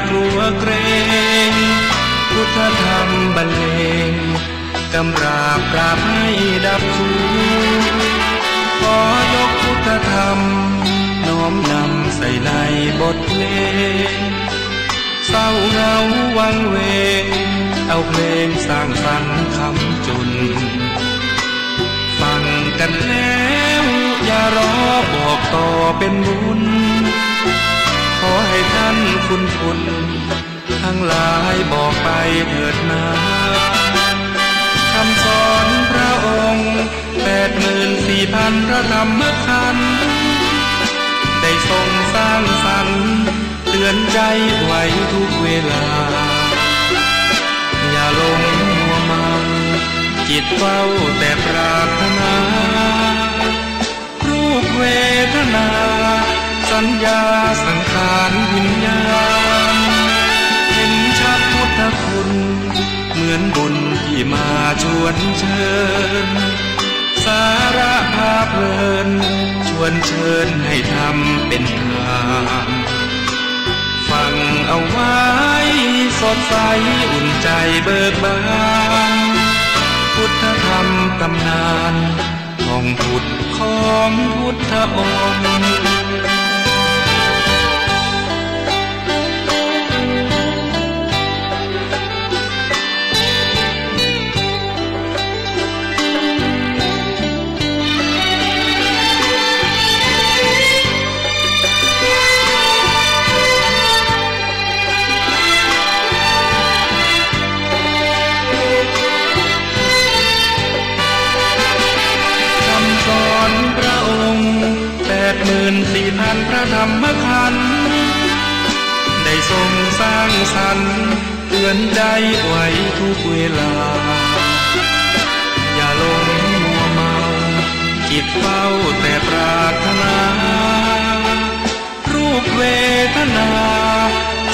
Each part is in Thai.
กลัวเกรงพุทธธรรมบรรเลงกำราบกราบให้ดับทุกข์ขอยกพุทธธรรมน้อมนำใส่ในบทเพลงเศร้าเหงาวังเวงเอาเพลงสร้างสรรค์คำจุนฟังกันแล้วอย่ารอบอกต่อเป็นบุญขอให้ท่านคุณทั้งหลายบอกไปเถิดนาคำสอนพระองค์84,000พระธรรมขันธ์ได้ทรงสร้างสรรค์เตือนใจไว้ทุกเวลาอย่าหลงมัวเมาจิตเฝ้าแต่ปรารถนารูปเวทนาสัญญาสังขารวิญญาณเห็นชัดพุทธคุณเหมือนบุญที่มาชวนเชิญสาระภาพเพลินชวนเชิญให้ทำเป็นทานฟังเอาไว้สดใสอุ่นใจเบิกบานพุทธธรรมตำนานของพุทธของพุทธองค์84,000พระธรรมขันธ์ได้ทรงสร้างสรรค์เตือนใจไว้ทุกเวลาอย่าหลงมัวเมาจิตเฝ้าแต่ปรารถนารูปเวทนา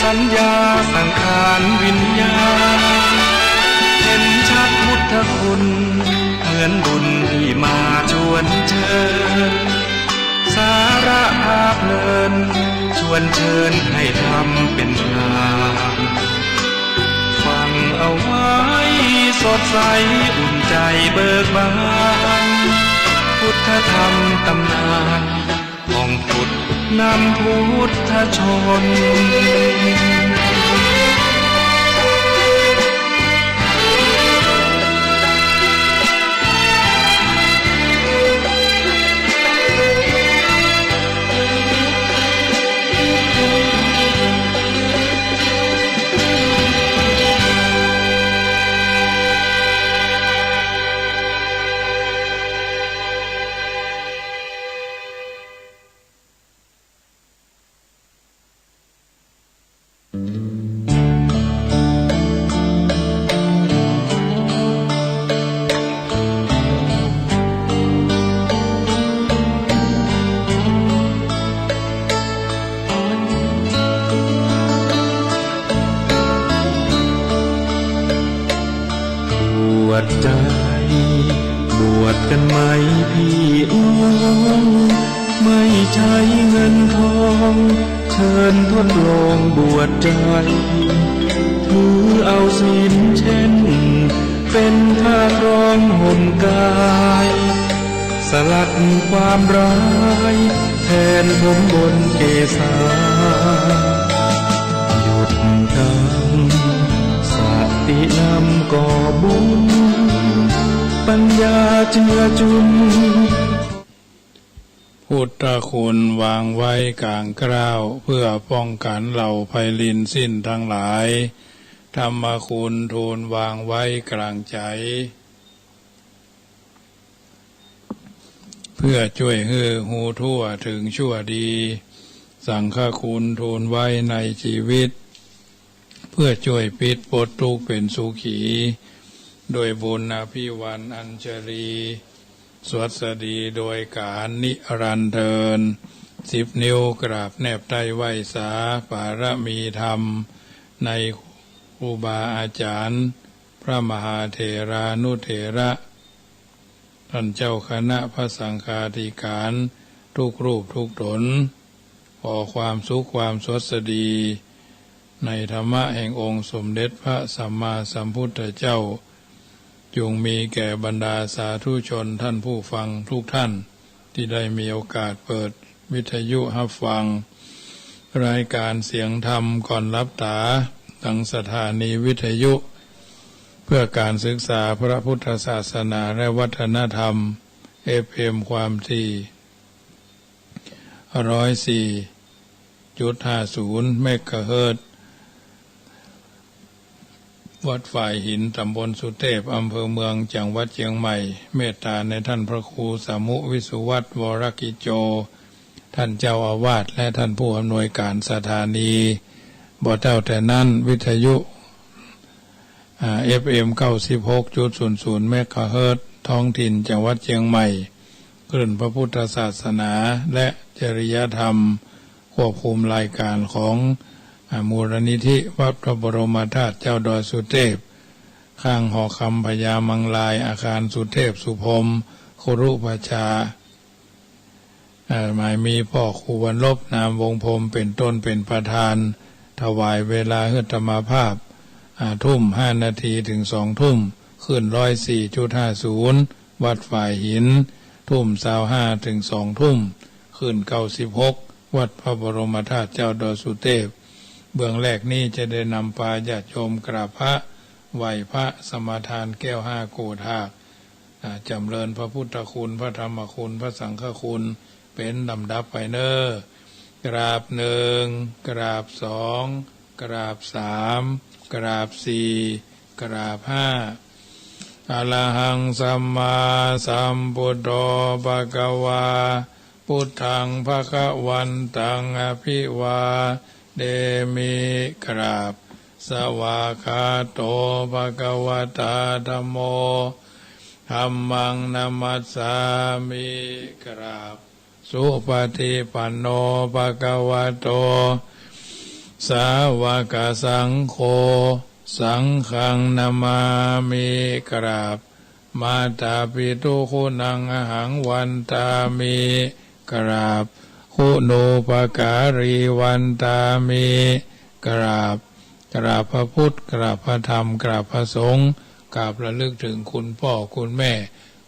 สัญญาสังขารวิญญาณเห็นชัดพุทธคุณเหมือนบุญที่มาชวนเชิญสาระภาพเพลินชวนเชิญให้ทำเป็นงานฟังเอาไว้สดใสอุ่นใจเบิกบานพุทธธรรมตำนานของพุทธนำพุทธชนใจบวชกันไหมพี่น้องไม่ใช้เงินทองเชิญทดลองบวชใจถือเอาศีลเช่นเป็นผ้ารองห่มกายสลัดความร้ายแทนผมบนเกศาหยุดทำสตินำก่อบุญปัญญาเจือจุนพุทธคุณวางไว้กลางกล้าวเพื่อป้องกันเหล่าภัยลินสิ้นทั้งหลายธรรมคุณทูลวางไว้กลางใจเพื่อช่วยให้หูทั่วถึงชั่วดีสังฆคุณทูลไว้ในชีวิตเพื่อช่วยปิดปลดทุกข์เป็นสุขีโดยบุญอภิวันอัญชลีสวัสดีโดยการนิรันดร์เทิน10 นิ้วกราบแนบใต้ไหวสาปารมีธรรมในครูบาอาจารย์พระมหาเถรานุเถระท่านเจ้าคณะพระสังฆาธิการทุกรูปทุกตนขอความสุขความสวัสดี ในธรรมะแห่งองค์สมเด็จพระสัมมาสัมพุทธเจ้าจงมีแก่บรรดาสาธุชนท่านผู้ฟังทุกท่านที่ได้มีโอกาสเปิดวิทยุรับฟังรายการเสียงธรรมก่อนรับตาทางสถานีวิทยุเพื่อการศึกษาพระพุทธศาสนาและวัฒนธรรม FM ความถี่104.50 เมกะเฮิรตซ์วัดฝ่ายหินตำบลสุเทพอำเภอเมืองจังหวัดเชียงใหม่เมตตาในท่านพระครูสามุวิสุวัตรวรกิจโจท่านเจ้าอาวาสและท่านผู้อำนวยการสถานีบ่เท่าแต่นั้นวิทยุFM 96.00 เมกะเฮิรตซ์ท้องถิ่นจังหวัดเชียงใหม่คลื่นพระพุทธศาสนาและจริยธรรมควบคุมรายการของมูลนิธิวัดพระบรมธาตุเจ้าดอยสุเทพข้างหอคำพญามังลายอาคารสุเทพสุพรมครุประชาหมายมีพ่อครูวันลบนามวงพรมเป็นต้นเป็นประธานถวายเวลาเฮืธรรมภาพทุ่ม5 นาทีถึง2 ทุ่มขึ้น 104.50 วัดฝ่ายหินทุ่ม25ถึง2 ทุ่มขึ้น96วัดพระบรมธาตุเจ้าดอยสุเทพเบื้องแรกนี้จะได้นำพาญาติโยมกราบพระไหว้พระสมาทานแก้ว5 โกฏากจำเริญพระพุทธคุณพระธรรมคุณพระสังฆคุณเป็นลำดับไปเนอกราบ1กราบ2กราบ3กราบ4กราบ5อะระหังสัมมาสัมพุทโธภะคะวาพุทธังภคะวันตังอภิวาเดมิกราบสวากขาโตภะคะวะตาธัมโมธัมมังนัมมัสสามิกราบสุปฏิปันโนภะคะวะโตสาวกสังโฆสังฆังนามามิกราบมาตาปิตุคุณังอหังวันตามิกราบคุณูปการีวันตามิกราบพระพุทธกราบพระธรรมกราบพระสงฆ์กราบระลึกถึงคุณพ่อคุณแม่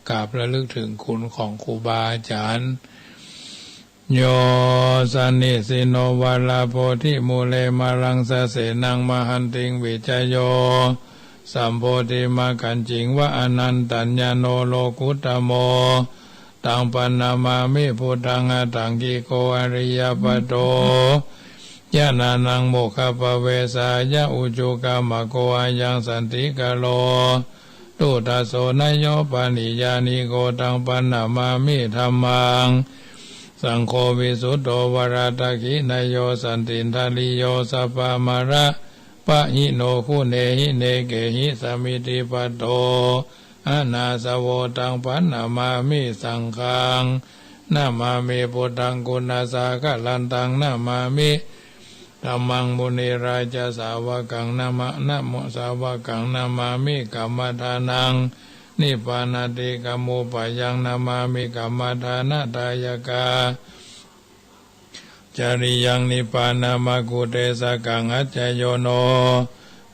กราบระลึกถึงคุณของครูบาอาจารย์โยสันนิสิโนวาลาโพธิมูเลมารังสะเสนังมหันติงวิจโยสัมโพธิมากันจิงวะอนันตัญญโนโลกุตโมตังปันนามามิพุทธังอตังกิโกอริยปโตยะนานังโมคปะเวสายะอุจุกามะโกอายังสันติกะโลตุตโสนโยปานิยานิโกตังปันนามามิธัมมังสังโฆวิสุทโธวราตกินโยสันตินทาลิโยสัพพมะระปะหิโนคุเนหิเนเกหิสมิติปัตโตอานาสโวตังปันนามามิสังฆังนามามิพุทธังกุณาสากะลันตังนามามิธัมมังมุนีราชสาวกังนะโมสาวกังนามามิกัมมทานังนิพพานาติกัมมุปยังนามามิกัมมทานาตายกาจริยังนิพพานามากุเตสกังอัจจโยโน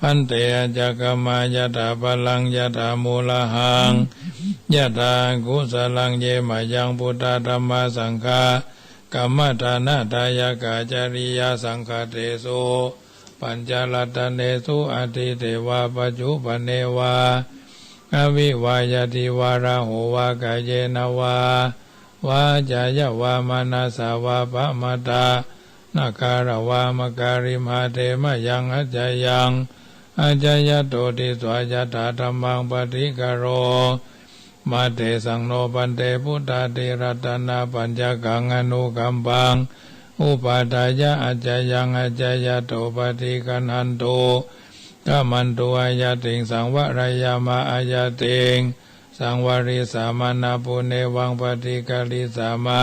พันเตจักมายะถาพลังยะถามูลหังยะถากุสลังเยมายังพุทธธัมมาสังฆากัมมทานาทายกาจริยาสังฆเตโสปัญจลัตตเนสุอติเทวาปัจจุปเนวาอวิวายติวาระโหวากายเยนวาวาจายาวามานาสาวาปะมตานาคารวามการิมาเตมะยังอัจจยังอาจายโตติสวายตาธัมมังปฏิกโรมาเตสังโนปันเตพุทธาติรัตนาปัญจกังอนุกัมปังอุปาทายะอาจายังอาจายโตปฏิกันหันโตกัมมันโตอายาติงสังวรายามาอายาติงสังวริสามานาปุเนวังปฏิกาลิสามา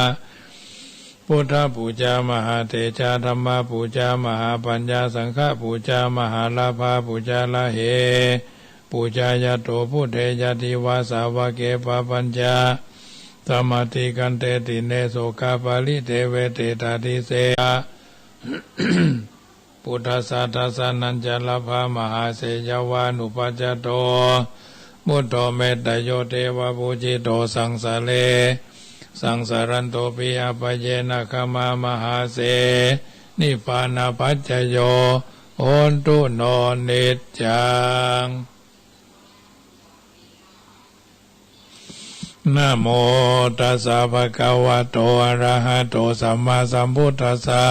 พุทธปูจามหาเทชาธรรมปูจามหาปัญญาสังฆปูจามหาลาภาปูจาละเหปูจายโตพุทเทยติวาสาวะเกปปัญญาสมาธิกันเตติเนโสกาปาลิเทเวเตตาติเส พุทธสาทัสสนัญจลภามหาเสยวานุปัจจโตมุตโตเมตตโยเทวะภูจิโตสังสะเลสังสารันโตปิยปเยนะขมามหาเสนิพพานาปัจจโยโหนตุโนนิจจังนะโมตัสสะภะคะวะโตอะระหะโตสัมมาสัมพุทธัสสะ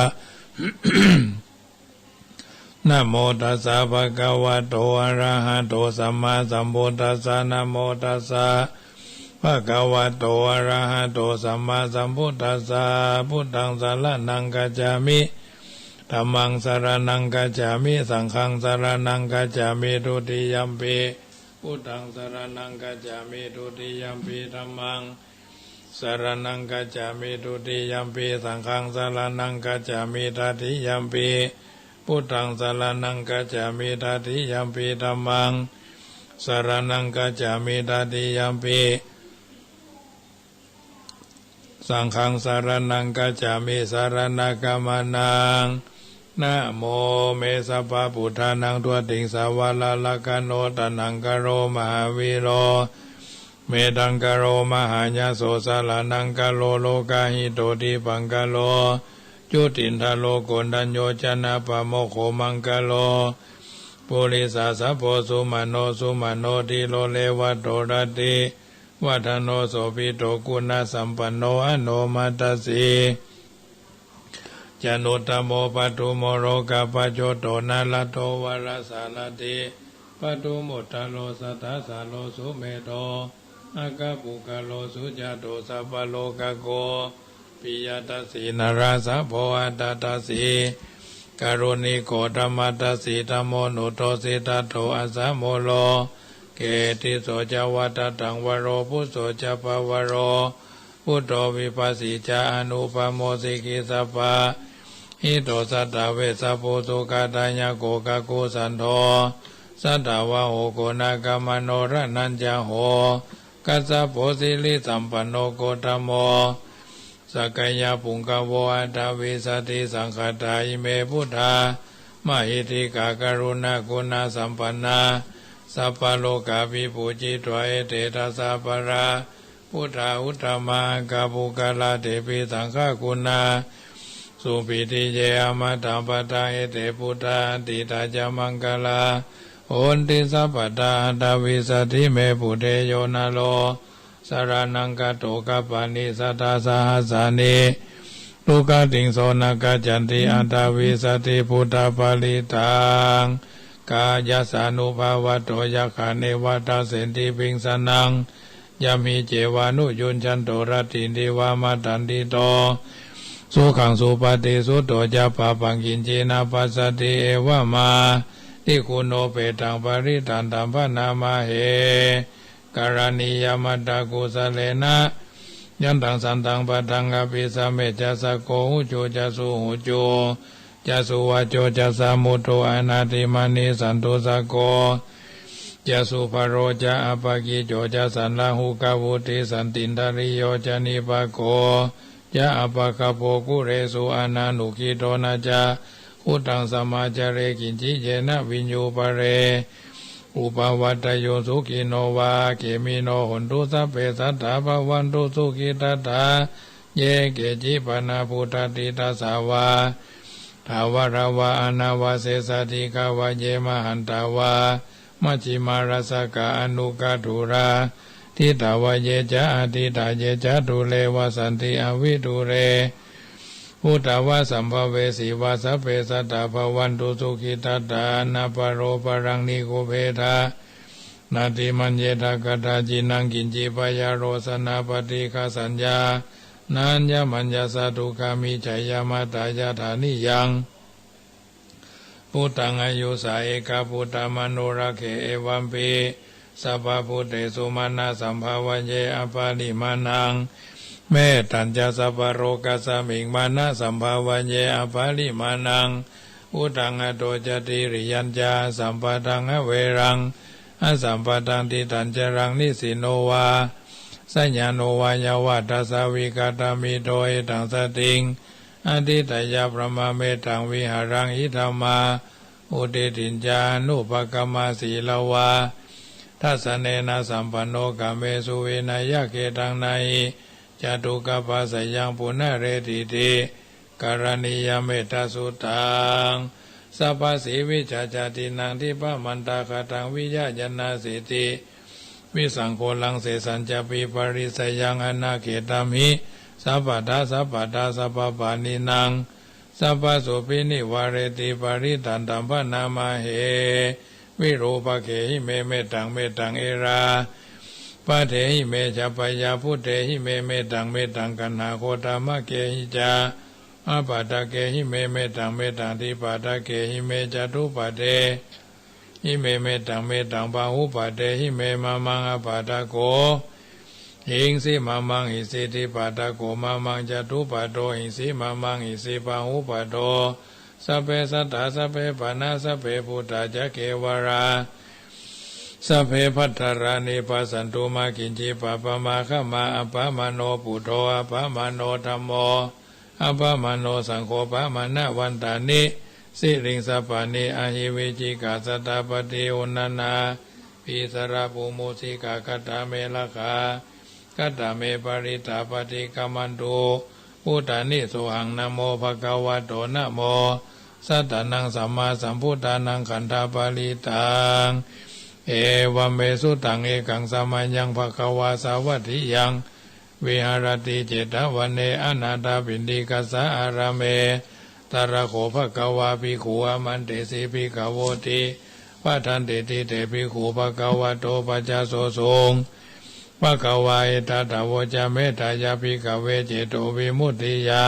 นะโมตัสสะภะคะวะโตอะระหะโตสัมมาสัมพุทธัสสะนะโมตัสสะภะคะวะโตอะระหะโตสัมมาสัมพุทธัสสะพุทธังสรณังคัจฉามิธัมมังสรณังคัจฉามิสังฆังสรณังคัจฉามิทุติยัมปิพุทธังสรณังคัจฉามิทุติยัมปิธัมมังสรณังคัจฉามิทุติยัมปิสังฆังสรณังคัจฉามิตติยัมปิพุทธังสรณังคัจฉามิตติยัมปิธัมมังสรณังคัจฉามิตติยัมปิสังฆังสรณังคัจฉามิสรณกัมมนังนะโมเมสัพพะพุทธานังตัวติงสาวาลาลกโนตนังกโรมหาวิโรเมตังกโรมหาญาโสสาลานังกโลโลกาหิโตติปังกโลจุตินทโลโกณัญโยชนะปะโมโคมังกโลปุริสาสัพโพสุมาโนสุมาโนติโลเลวะโตระติวัฒโนโสภิโตกุณาสัมปันโนอโนมัตตสีจานุตโมปัตุโมโรกาปโจโตนาลโตวารสารติปัตุโมตโลสัทธาสาโลสุเมโตอากาปุกโลสุจาโตสัพพโลกโกปิยตัสสีนาราสะโพอัตตัสสีกรุณิโกธรรมตัสสีธรรมโมนุโตสิตัตโตอัสสะโมโลเกติโสจาวัตตังวโรพุโสจปวโรพุทโธวิปัสสิจาอนุปโมสิกิสัพพะอิโตสัตตเวสะโพสุกาตายโกกะโกสันโธสัตตวะโหโกนากามโนรนัญจโหกัสสะโพสิลิสัมปันโนโกตโมสักกายาปุงกโวอัตถวิสติสังขตาอิเมพุทธามหิติกากรุณากุณาสัมปันนาสัพพโลกาภิปุจิตวะเอเตทัสสะปะราพุทธาอุตตมากาปุกาลาเตปิสังฆกุณาสุปิติเยอมตัมปะตาเอเตพุทธาติตาจามังกลาโอนติสัพพตาอัตถวิสติเมปุเทโยนาโลสารนังกโตกปานิสัทธาสหัสสานิลูกติงโสนกจันติอัตถวิสติพุทธปาลิตังกายสานุภาวะโตยัคขาเนวัตเสนติปิงสนังยามิเจวานุยุนชันโตรตินติวามาตันติโตสุขังสุปฏิสุโตจะปะปังกินจีนาปัสสติเอวะมาทิคุโนเปตังปริตันตัมปนามาเหการณียมัตตากุสเลนะยันตังสันตังปัตังอภิสัมเมจัสสะโกหุโจจัสสุหุโจจัสสุวะโจจัสสะมุตโตอนาติมานิสันตุสะโกจัสสุภโรจะอปกิโจจัสสันลาหุกาวุติสันตินทริโยจานิปะโกจะอปะคโปกุเรสุอนานุกิโตนะจะอุตังสมาจเรกินจิเยนะวิญญูปะเรอุปวัตโยสุขิโนวาเกมิโนหนตุสัพเพสัตตาภวันตุสุขิตตาเยเกจิปนาพุทธติตาสาวาทาวราวาอนาวาเสสติกาวาเยมหันตาวามัชฌิมาราสกาอนุกาธุราทิตาวาเยจะอติตาเยจะทุเลวสันติอวิทุเรพุทธวาสัมภเวสีวาสัพเพสัตตาภวันตุสุขิตตานาปโรปรังนิโกเพทานาติมัญเยทากตาจินังกินจิปยาโรสนาปฏิฆาสัญญานัญญมัญญาสตุคามิชัยยมาตายาฐานิยังพุทธังอายุสาเอกาพุทธมโนราเคเอวัมปีสัพพพุทเตสุมาณาสัมภาวเยอปานิมานังเมตัญจสัพพโรกัสสมิงมานะสัมภาวเยอปาลิมานังพุทธังอโตจติริยัญจาสัมปทังอเวรังอสัมปทังติตัญจรังนิสิโนวาสัญญาโนวายาวาทัสสวิกาตามิโตเอตังสติง อธิตยาประมาเมตังวิหารังอิธรรมาอุเดตินจานุปกรรมาสีลาวาทัสเนนะสัมปันโนกาเมสุเวนายะเกตังนัยจตุกปปัสสยังปุณเรติติการณิยเมตตาสุตังสัพพสีวิจาจตินังทิปะมันตาคตังวิยะยนาสิติวิสังโฆลังเสสัญจปิปริสยังอนาเขตามิสัพพะทาสัพพะทาสัพพะปานินังสัพพะโสภินิวาเรติปริตันตัมภนามาเหวิโรปะเขหิเมเมตังเมตังเอราปะเทหิเมชปยาพุทเทหิเมเมตังเมตังกันหาโคตามะเกหิจาอาปาตะเกหิเมเมตังเมตังทิปาตะเกหิเมจตุปะเทหิเมเมตังเมตังปะหุปะเทหิเมมะมังอาปาตะโกหิงสิมะมังหิสิทิปาตะโกมะมังจตุปะโตหิสิมะมังหิสิปะหุปะโตสัพเพสัตตาสัพเพปานาสัพเพพุทธาจักเกวราสัพเพพัทธารานิปัสสันตุมากินจิปะปะมาขมาอัปปะมโนปุโตอัปปะมโนธัมโมอัปปะมโนสังโฆปะมนะวันตานิสิริงสัพพานิอหิวิจิกาสตาปฏิอุณนาปิสระภูมุสิกาคตาเมลคาคตาเมปริตาปฏิกัมมันตุพุทธานิสุหังนะโมภะคะวะโตนะโมสัตตานังสัมมาสัมพุทธานังขันธปริตังเอวเมสุตังเอกังสัมมายังภะคะวะสาวัตถิยังวิหารติเจตวันเนอนาถาปิณฑิกัสสะอารามเมตระโขภะคะวะภิกขุอามันเตสิภิกขโวติปะทันเตติเตภิกขุภะคะวะโตปัจจโสสงภะคะวะเอตตะโวจาเมตตายาภิกขเวเจโตวิมุตติยา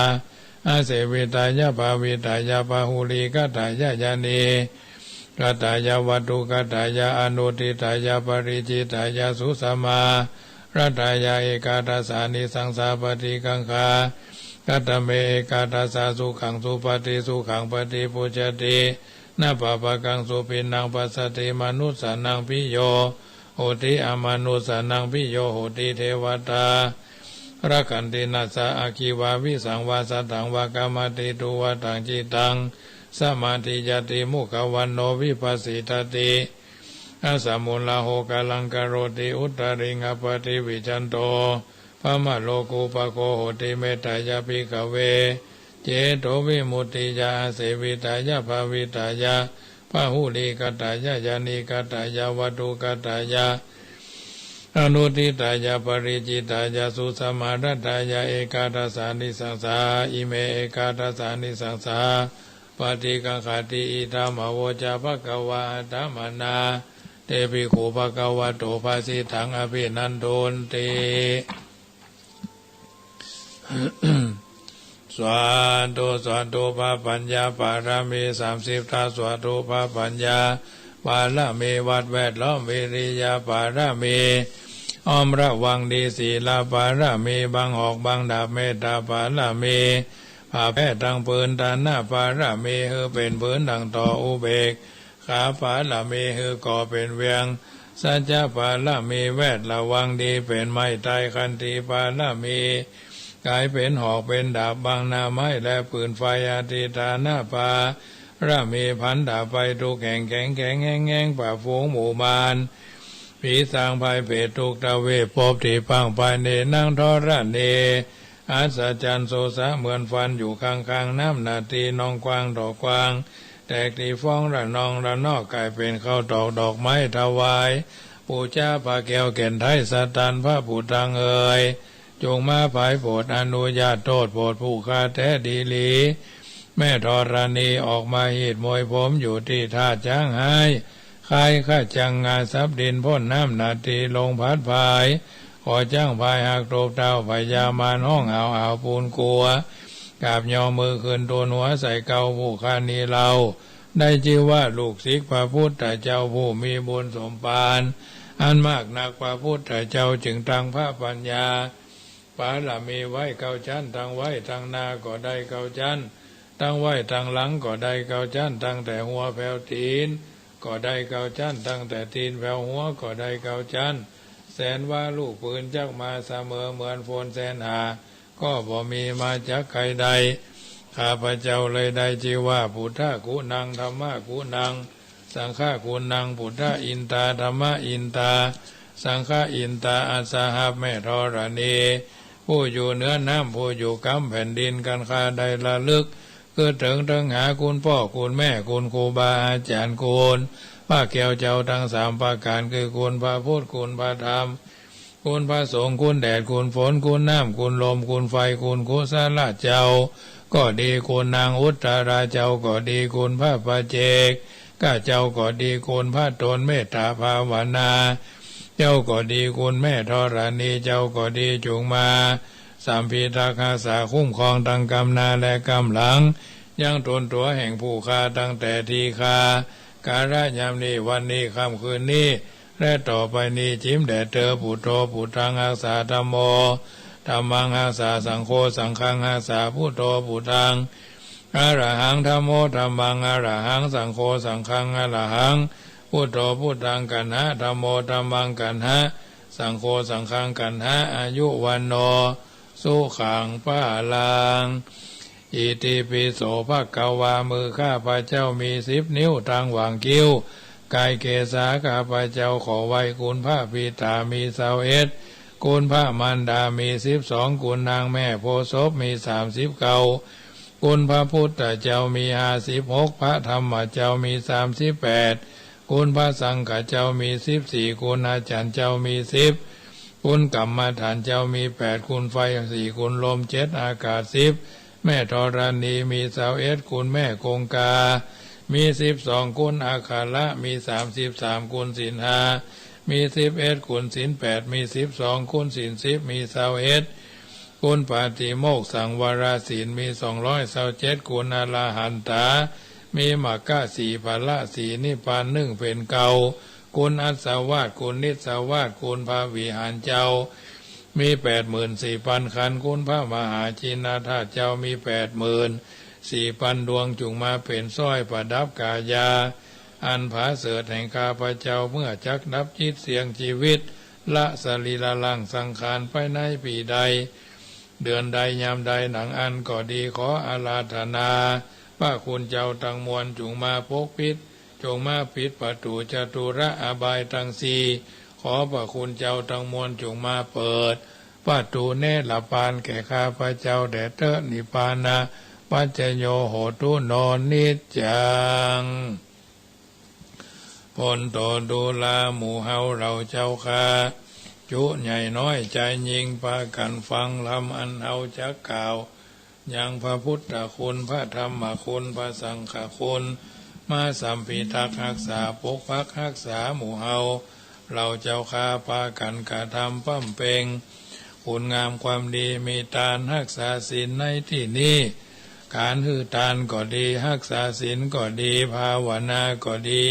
อาเสวิตายาภาวิตายาปะหุลิกัตตายายานีกัตตายาวัตถุกัตตายาอนุติตายาปริจิตายาสุสมารัตายาเอกาทัสสานิสังสาปฏิกังคากัตตเมเอกาทัสสาสุขังสุปฏิสุขังปฏิปุจตินาปะปะกังสุปินังปัสสติมนุสสานังพิโยโหติอมนุสสานังพิโยโหติเทวตารักขันตินัสสะอาคิวาวิสังวาสตังวากามติตุวะตังจิตังสมาธิยติมุขวันโนวิปัสสิตติอาสมุลลาโหกาลังกโรติอุตตริงอปฏิวิจันโตพมะโลกุปโกโหติเมตตายาภิกขเวเจโตวิมุตติยาเสวิตายาภาวิตายาพหุลิกัตตายายานิกัตตายาวัตถุกัตตายาอนุติตายาปริจิตายาสุสมารัตตายาเอกาทัสสานิสังสาอิเมเอกาทัสสานิสังสาปฏิกังขติอิธรรมโวจาภคะวะธัมมนาเตปิโขภคะวะโตภาสิทังอภินันโดนติสวาโตภาปัญญาปารามี30ทัสสวาโตภาปัญญาปารามีวัดแวดล้อมวิริยาปารามีอ้อมระวังดีศีลปารามีบังออกบังดาบเมตตาปารามีผ่าแพทย์ดังปืนตาหน้าปารามีเฮอเป็นปืนดังต่ออุเบกขาปารามีเฮอก่อเป็นเวียงสัจจะปารามีแวดระวังดีเป็นไม้ไตคันธีปารามีกายเป็นหอกเป็นดาบบางนาไม้และปืนไฟอาทิตาหน้าปารามีพันดาบไปทุกแห่งแข็งแห้งป่าฝูงหมู่มานผีสางภายเพศทุกตะเวปบที่พังภายในนั่งทรเนอัศจรรย์โสสะเหมือนฟันอยู่ข้างน้ำนาทีนองกวางดอกกวางแตกตีฟ้องระนองระนอกกลายเป็นข้าวดอกไม้ถวายปูชาพระแก้วแก่นไทยสัตันพระผู้ตังเอ่ยจงมาภายโปรดอนุญาตโทษโปรดผู้ฆ่าแท้ดีหลีแม่ธรณีออกมาหีดมวยผมอยู่ที่ท่าจ้างหายคายข้าจังงานซับดินพ่นน้ำนาทีลงพัดพายขอจ้างพายหักโตบเท้าพยามานห้องเอาปูนกลัวกาบยอมือขึ้นตัวหัวใส่เกาผู้คานีเราได้ชื่อว่าลูกศิษย์พระพุทธเจ้าผู้มีบุญสมปานอันมากนักพระพุทธเจ้าจึงตั้งพระปัญญาปาละมีไว้เก้าชั้นตั้งไว้ทางหน้าก็ได้เก้าชั้นตั้งไว้ทางหลังก็ได้เก้าชั้นตั้งแต่หัวแผ่วตีนก็ได้เก้าชั้นตั้งแต่ตีนแผ่วหัวก็ได้เก้าชั้นแสนว่าลูกปืนจักมาเสมอเหมือนโฟนแสนหาก็บ่มีมาจากใครใด ข้าพเจ้าเลยได้ชื่อว่าพุทธกุณังธรรมกุณังสังฆกุณังพุทธอินตาธรรมอินตาสังฆอินตาอาสาหะแม่ธรณีผู้อยู่เหนือน้ำผู้อยู่กำแผ่นดินกันข้าได้ระลึกคือถึงหาคุณพ่อคุณแม่คุณครูบาอาจารย์คุณพระแก้วเจ้าทั้งสามประการคือคุณพระพุทธคุณพระธรรมคุณพระสงฆ์คุณแดดคุณฝนคุณน้ำคุณลมคุณไฟคุณกุศลเจ้าก็ดีคุณนางอุตตราเจ้าก็ดีคุณพระปัจเจกข้าเจ้าก็ดีคุณพระตนเมตตาภาวนาเจ้าก็ดีคุณแม่ธรณีเจ้าก็ดีจงมาสามพิทักษ์รักษาคุ้มครองตั้งกำนาและกำหลังยังตนตัวแห่งผู้ฆ่าตั้งแต่ทีฆาการะยามนี้วันนี้ค่ำคืนนี้และต่อไปนี้จิ้มแด่เธอปุถโธปุถังรักษาธัมโมธัมมังรักษาสังโฆสังฆังรักษาพุทโธปุถังอะระหังธัมโมธัมมังอะระหังสังโฆสังฆังอะระหังพุทโธพุทังกันหะธัมโมธัมมังกันหะสังโฆสังฆังกันหะอายุวันโนสุขังปะลังอิติปิโสภะคะวามือข้าพระเจ้ามี10 นิ้วทางหว่างคิ้วกายเกศาข้าพระเจ้าขอไว้คุณพระบิดามี21คุณพระมารดามี12คุณนางแม่โพธิ์ศพมี39คุณพระพุทธเจ้ามี56พระธรรมเจ้ามี38คุณพระสังฆเจ้ามี14คุณอาจารย์เจ้ามี10คุณกรรมฐานเจ้ามี8คุณไฟ4คุณลม7อากาศ10แม่ธรณีมี21คุณแม่คงกามี12คุณอาคาละมี33คุณศีล5มี11คุณศีล8มี12คุณศีล10มี21คุณปาติโมกข์สังวรศีลมี227คุณอรหันตามีมรรค4ผล4นิพพาน1เป็นเก่าคุณอัสสาวาสคุณนิสสาวาสคุณพระวิหารเจ้ามี84,000ขันธ์คุณพระมหาชินธาตุเจ้ามี84,000ดวงจุงมาเป็นสร้อยประดับกายาอันผาเสดแห่งข้าพเจ้าเมื่อจักดับจิตเสียงชีวิตละสรีระลังสังขารไปในปีใดเดือนใดยามใดหนังอันก็ดีขออาราธนาพระคุณเจ้าทั้งมวลจุงมาปกปิดจงมาปิดประตูจตุระอบายทั้งสี่ขอพระคุณเจ้าทั้งมวลจงมาเปิดประตูเนตรปานแก่ข้าพเจ้าแด่เตอนิพพานะปัจจโยโหตุโนนิจจังพลโตดูลาหมู่เฮาเราเจ้าค่ะจุใหญ่น้อยใจยิงปากันฟังลำอันเฮาจักกล่าวยังพระพุทธคุณพระธรรมคุณพระสังฆคุณมาสัมพิทักษ์รักษาปกปักรักษาหมู่เฮาเราเจ้าข้าพากันกระทำปั้มเปงคุณงามความดีมีทานรักษาศีลในที่นี้การหือทานก็ดีรักษาศีลก็ดีภาวนาก็ดี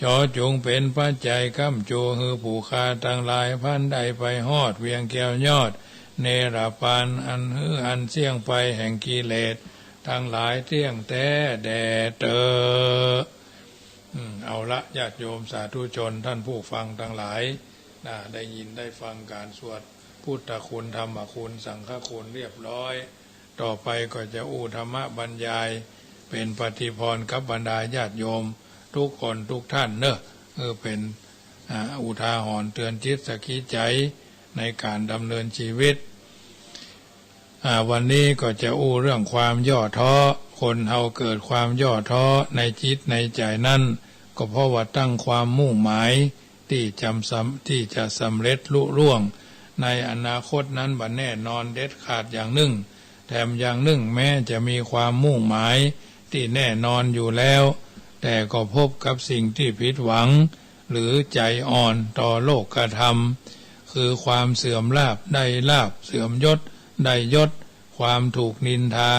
จอจงเป็นปัจจัยค้ำจูฮือผู้ค้าทั้งหลายพันใดไปฮอดเวียงแก้วยอดเนรปานอันฮืออันเสี่ยงไปแห่งกิเลสทั้งหลายเที่ยงแท้แด่เตอเอาละญาติโยมสาธุชนท่านผู้ฟังทั้งหลายได้ยินได้ฟังการสวดพุทธคุณธรรมคุณสังฆคุณเรียบร้อยต่อไปก็จะธรรมบรรยายเป็นปฏิพรกับบรรดาญาติโยมทุกคนทุกท่านเนอะเป็นอุทาหรณ์เตือนจิตสกิจใจในการดำเนินชีวิตวันนี้ก็จะเรื่องความย่อท้อคนเฮาเกิดความย่อท้อในจิตในใจนั่นก็เพราะว่าตั้งความมุ่งหมายที่จะสำเร็จลุล่วงในอนาคตนั้นบัดแน่นอนเด็ดขาดอย่างหนึ่งแถมอย่างหนึ่งแม้จะมีความมุ่งหมายที่แน่นอนอยู่แล้วแต่ก็พบกับสิ่งที่ผิดหวังหรือใจอ่อนต่อโลกธรรมคือความเสื่อมลาภได้ลาภเสื่อมยศได้ยศความถูกนินทา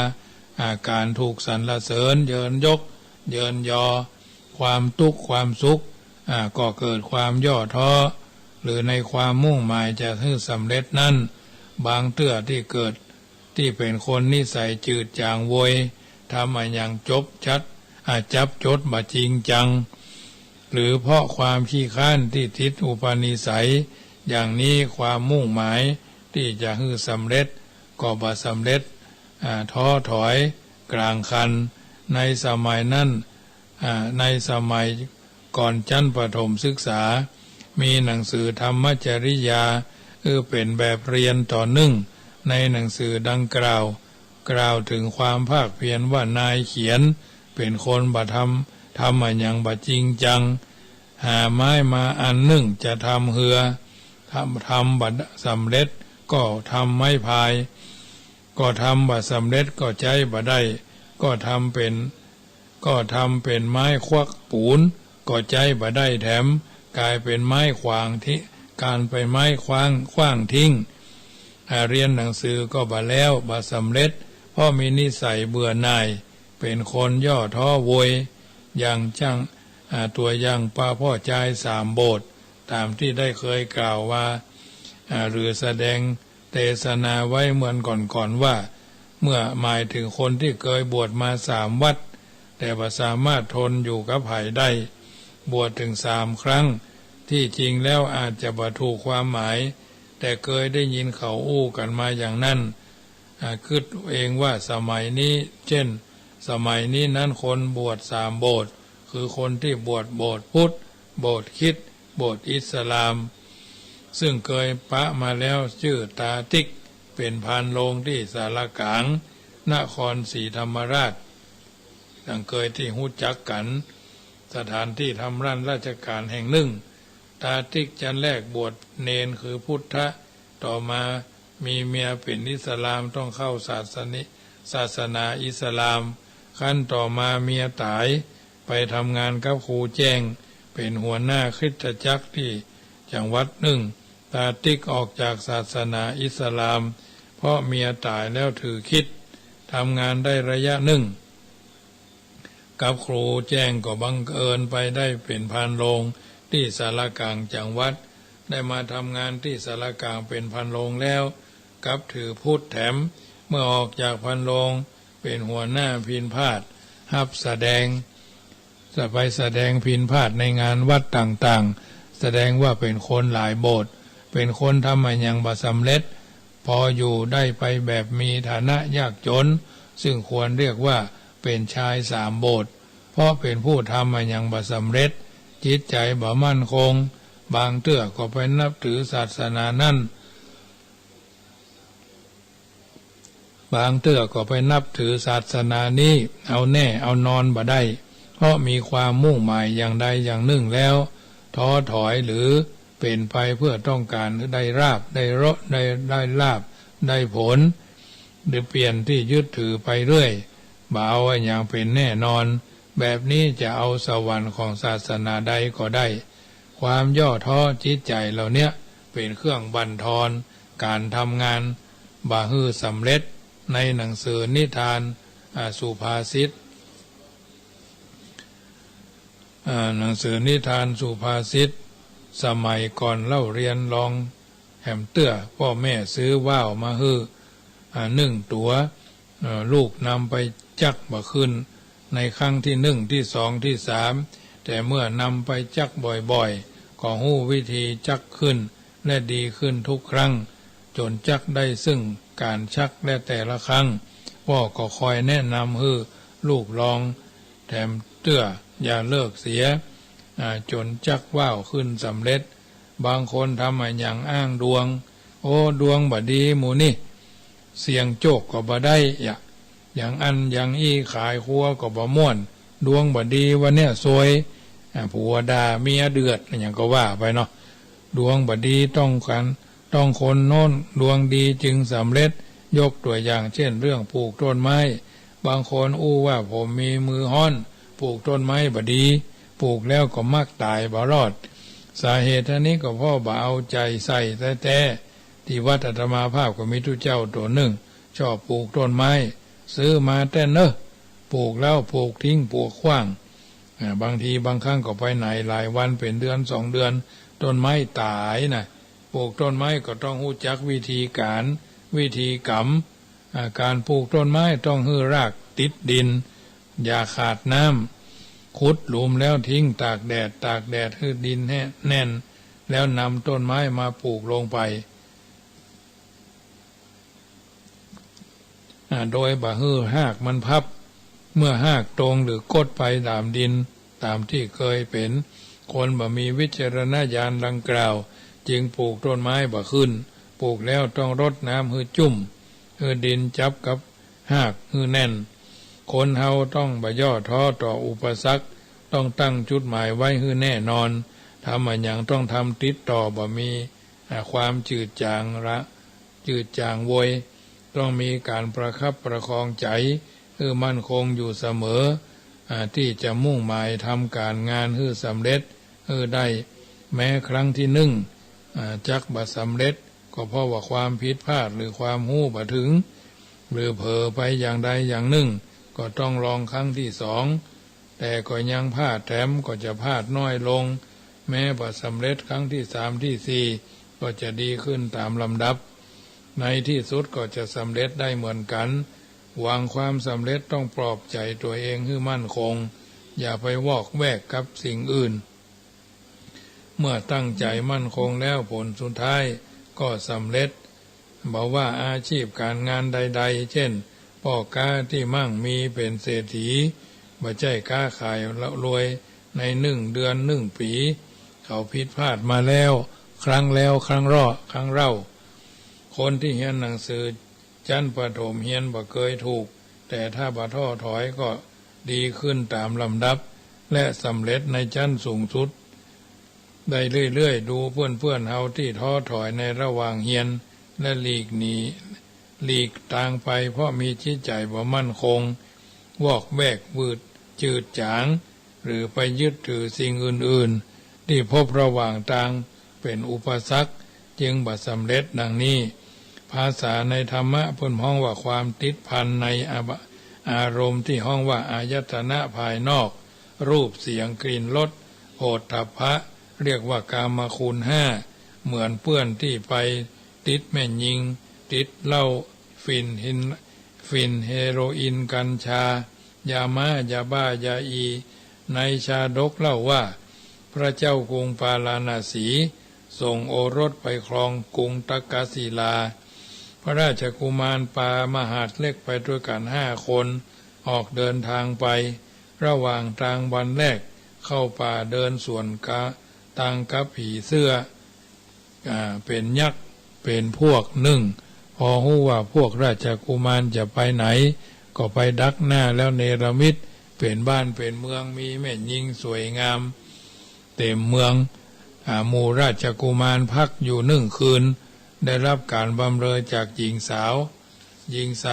อาการถูกสรรเสริญเยินยกเยินยอความทุกข์ความสุขก็เกิดความย่อท้อหรือในความมุ่งหมายจะให้สำเร็จนั้นบางเตื้อที่เกิดที่เป็นคนนิสัยจืดจางโวยทำมาอย่างจบชัดจับจดมาจริงจังหรือเพราะความขี้ข้านที่ทิศอุปนิสัยอย่างนี้ความมุ่งหมายที่จะให้สำเร็จก็บ่สำเร็จ ท้อถอยกลางคันในสมัยนั้นในสมัยก่อนชั้นประถมศึกษามีหนังสือธรรมจริยาเป็นแบบเรียนต่อเนื่องในหนังสือดังกล่าวถึงความภาคเพียรว่านายเขียนเป็นคนบ่ทำอย่างบ่จริงจังหาไม้มาอันหนึ่งจะทำเหือทำบ่สำเร็จก็ทำไม้พายก็ทำบ่สำเร็จก็ใจบ่ได้ก็ทำเป็นไม้ควักปูนก็ใจบ่ได้แถมกลายเป็นไม้ขวางที่การไปไม้ขว้างทิ้งเรียนหนังสือก็บ่แล้วบ่สำเร็จเพราะมีนิสัยเบื่อหน่ายเป็นคนย่อท้อโวยอย่างจังตัวอย่างป้าพ่อใจ3 โบสถ์ตามที่ได้เคยกล่าวว่าหรือแสดงเทศนาไว้เหมือนก่อนว่าเมื่อหมายถึงคนที่เคยบวชมา3 วัดแต่ว่าสามารถทนอยู่กับไผ่ได้บวชถึง3 ครั้งที่จริงแล้วอาจจะบ่ถูกความหมายแต่เคยได้ยินเขาอู้กันมาอย่างนั้นคิดเองว่าสมัยนี้เช่นสมัยนี้นั้นคนบวช3 โบสถ์คือคนที่บวชโบสถ์พุทธโบสถ์คริสต์โบสถ์อิสลามซึ่งเคยปะมาแล้วชื่อตาติ๊กเป็นพานโรงที่สารกลางนครศรีธรรมราชดังเคยที่หู้จักกันสถานที่ทำราชการแห่งหนึ่งตาติ๊กจันแรกบวชเนนคือพุทธะต่อมามีเมียเป็นอิสลามต้องเข้าศาสนาอิสลามขั้นต่อมาเมียตายไปทำงานกับครูแจ้งเป็นหัวหน้าคริสตจักรที่จังหวัดหนึ่งตาติ๊กออกจากศาสนาอิสลามเพราะเมียตายแล้วถือคิดทำงานได้ระยะหนึ่งกับครูแจ้งก็บังเอิญไปได้เป็นพานโรงที่สารกลางจังหวัดได้มาทำงานที่สารกลางเป็นพานโรงแล้วกับถือพุทธแถมเมื่อออกจากพานโรงเป็นหัวหน้าพิณพาทย์รับแสดงพิณพาทย์ในงานวัดต่างๆแสดงว่าเป็นคนหลายโบสถ์เป็นคนทำอย่างบ่สำเร็จพออยู่ได้ไปแบบมีฐานะยากจนซึ่งควรเรียกว่าเป็นชาย3 โบสถ์เพราะเป็นผู้ทำอย่างบ่สำเร็จจิตใจบ่มั่นคงบางเตื้อก็ไปนับถือศาสนานั้นบางเตื้อก็ไปนับถือศาสนานี้เอาแน่เอานอนบ่ได้เพราะมีความมุ่งหมายอย่างใดอย่างหนึ่งแล้วท้อถอยหรือเป็นไปเพื่อต้องการได้ราบได้รสได้ลาบได้ผลหรือเปลี่ยนที่ยึดถือไปเรื่อยบ่เอาอย่างเป็นแน่นอนแบบนี้จะเอาสวรรค์ของศาสนาใดก็ได้ความย่อท้อจิตใจเหล่านี้เป็นเครื่องบั่นทอนการทำงานบ่ฮื้อสำเร็จในหนังสือนิทานสุภาษิตหนังสือนิทานสุภาษิตสมัยก่อนเล่าเรียนลองแหมเตื้อพ่อแม่ซื้อว่าวมาฮื้อ1 ตัวลูกนำไปจักบ่ขึ้นในครั้งที่1ที่2ที่3แต่เมื่อนำไปจักบ่อยๆก็รู้วิธีจักขึ้นและดีขึ้นทุกครั้งจนจักได้ซึ่งการชักและแต่ละครั้งพ่อก็คอยแนะนำฮื้อลูกลองแถมเตื้ออย่าเลิกเสียจนจักว่าวขึ้นสำเร็จบางคนทำอย่างอ้างดวงโอ้ดวงบ่ดีหมูนี่เสียงโจกก็บ่ได้อย่างอันอย่างอี้ขายครัวก็บ่ม่วนดวงบ่ดีวันเนี้ยซวยผัวด่าเมียเดือดอย่างก็ว่าไปเนาะดวงบ่ดีต้องคนโน้นดวงดีจึงสำเร็จยกตัวอย่างเช่นเรื่องปลูกต้นไม้บางคนอู้ว่าผมมีมือฮ้อนปลูกต้นไม้บ่ดีปลูกแล้วก็มักตายบ่รอดสาเหตุนี้ก็เพราะบ่เอาใจใส่แต่ที่วัดอาตมาภาพก็มีทุเจ้าตัวหนึ่งชอบปลูกต้นไม้ซื้อมาแต่ปลูกแล้วปลูกทิ้งปลูกขว้างบางทีบางครั้งก็ไปไหนหลายวันเป็นเดือน2 เดือนต้นไม้ตายนะปลูกต้นไม้ก็ต้องรู้จักวิธีการวิธีกรรมการปลูกต้นไม้ต้องให้รากติดดินอย่าขาดน้ำขุดหลุมแล้วทิ้งตากแดดให้ดินแน่นแล้วนำต้นไม้มาปลูกลงไป โดยบ่ฮื้อหากมันพับเมื่อหากตรงหรือกดไปตามดินตามที่เคยเป็นคนบ่มีวิจารณญาณดังกล่าวจึงปลูกต้นไม้บ่ขึ้นปลูกแล้วต้องรดน้ำฮื้อจุ่มฮื้อดินจับกับหากฮื้อแน่นคนเฮาต้องบ่ย่อท้อต่ออุปสรรคต้องตั้งจุดหมายไว้ฮื้อแน่นอนทำอะไรอย่างต้องทำติดต่อบ่มีความจืดจางโวยต้องมีการประคับประคองใจมั่นคงอยู่เสมอที่จะมุ่งหมายทำการงานให้สำเร็จได้แม้ครั้งที่หนึ่งจักบ่สำเร็จก็เพราะว่าความผิดพลาดหรือความหู้บ่ถึงหรือเผลอไปอย่างใดอย่างหนึ่งก็ต้องลองครั้งที่สองแต่ก็ยังพลาดแถมก็จะพลาดน้อยลงแม้บ่สำเร็จครั้งที่สามที่สี่ก็จะดีขึ้นตามลำดับในที่สุดก็จะสำเร็จได้เหมือนกันหวังความสำเร็จต้องปลอบใจตัวเองให้มั่นคงอย่าไปวอกแวกกับสิ่งอื่นเมื่อตั้งใจมั่นคงแล้วผลสุดท้ายก็สำเร็จบอกว่าอาชีพการงานใดๆเช่นพ่อค้าที่มั่งมีเป็นเศรษฐีบ่ใช่ค้าขายรวยใน1 เดือน1 ปีเขาผิดพลาดมาแล้วครั้งเล่าคนที่เรียนหนังสือชั้นประถมเรียนบ่เคยถูกแต่ถ้าบ่ท้อถอยก็ดีขึ้นตามลำดับและสำเร็จในชั้นสูงสุดได้เรื่อยๆดูเพื่อนเฮาที่ท้อถอยในระหว่างเรียนและหลีกทางไปเพราะมีจิตใจบ่มั่นคงวอกแวกวืดจืดจางหรือไปยึดถือสิ่งอื่นๆที่พบระหว่างทางเป็นอุปสรรคจึงบ่สำเร็จดังนี้ภาษาในธรรมะเพิ่นฮ้องว่าความติดพันในอารมณ์ที่ฮ้องว่าอายตนะภายนอกรูปเสียงกลิ่นรสโผฏฐัพพะเรียกว่ากามคุณ5เหมือนเพื่อนที่ไปติดแม่หญิงติดเหล้าฟินเฮโรอีนกัญชายาม้ายาบ้ายาอีในชาดกเล่าว่าพระเจ้ากรุงปาราณสีส่งโอรสไปครองกรุงตักกศิลาพระราชกุมารปามหาดเล็กไปด้วยกัน5 คนออกเดินทางไประหว่างทางวันแรกเข้าป่าเดินสวนตังกับผีเสื้อเป็นยักษ์เป็นพวกพอรู้ว่าพวกราชกุมารจะไปไหนก็ไปดักหน้าแล้วเนรมิตเป็นบ้านเป็นเมืองมีแม่หญิงสวยงามเต็มเมืองหมู่ราชกุมารพักอยู่1 คืนได้รับการบำเรอจากหญิงส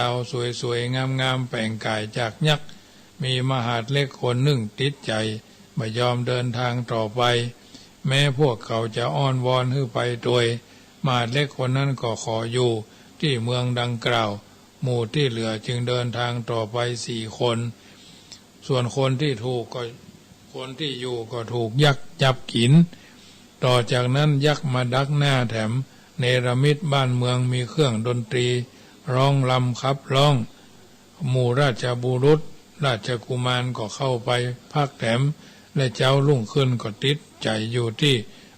าวสวยๆงามๆแปลงกายจากยักษ์มีมหาดเล็กคนหนึ่งติดใจไม่ยอมเดินทางต่อไปแม้พวกเขาจะอ้อนวอนให้ไปโดยมหาดเล็กคนนั้นก็ขออยู่ที่เมืองดังกล่าวหมู่ที่เหลือจึงเดินทางต่อไป4 คนส่วนคนที่อยู่ก็ถูกยักษ์จับกินต่อจากนั้นยักษ์มาดักหน้าแถมเนรมิตบ้านเมืองมีเครื่องดนตรีร้องรำขับร้องหมู่ราชบุรุษราชกุมารก็เข้าไปพักแถมและเจ้ารุ่งขึ้นก็ติดใจอยู่ที่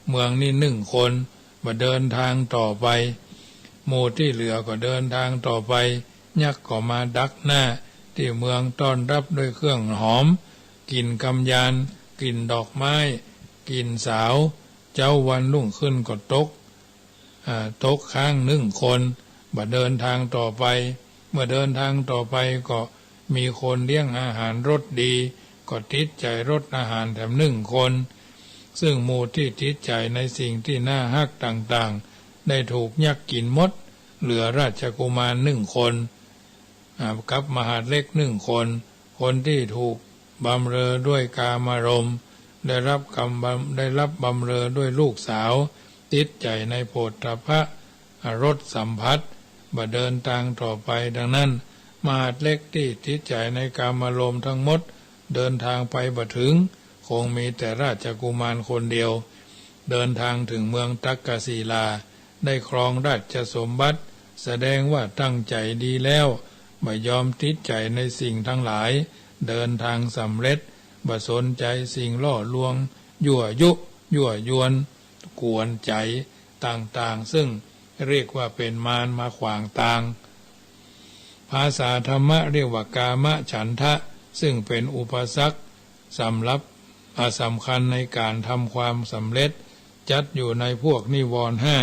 เมืองนี้1 คนมาเดินทางต่อไปหมู่ที่เหลือก็เดินทางต่อไปยักษ์ก็มาดักหน้าที่เมืองต้อนรับด้วยเครื่องหอมกลิ่นกำยานกลิ่นดอกไม้กลิ่นสาวเจ้าวันรุ่งขึ้นก็ตกค้าง1 คนมาเดินทางต่อไปเมื่อเดินทางต่อไปก็มีคนเลี้ยงอาหารรสดีก็ติดใจรสอาหารแถม1 คนซึ่งหมู่ที่ติดใจในสิ่งที่น่าฮักต่างๆได้ถูกยักษ์กินหมดเหลือราชกุมาร1 คนกับมหาดเล็ก1 คนคนที่ถูกบำเรอด้วยกามารมณ์ได้รับบำเรอด้วยลูกสาวติดใจในโผฏฐัพพะรสสัมผัสบ่เดินทางต่อไปดังนั้นมหาดเล็กที่ติดใจในกามารมณ์ทั้งหมดเดินทางไปบ่ถึงคงมีแต่ราชกุมารคนเดียวเดินทางถึงเมืองตักกศิลาได้ครองราชสมบัติแสดงว่าตั้งใจดีแล้วไม่ยอมติดใจในสิ่งทั้งหลายเดินทางสำเร็จบ่สนใจสิ่งล่อลวงยั่วยวนกวนใจต่างๆซึ่งเรียกว่าเป็นมารมาขวางทาง ภาษาธรรมะเรียกว่ากามฉันทะซึ่งเป็นอุปสรรคสำคัญในการทำความสำเร็จจัดอยู่ในพวกนิวรณ์ห้า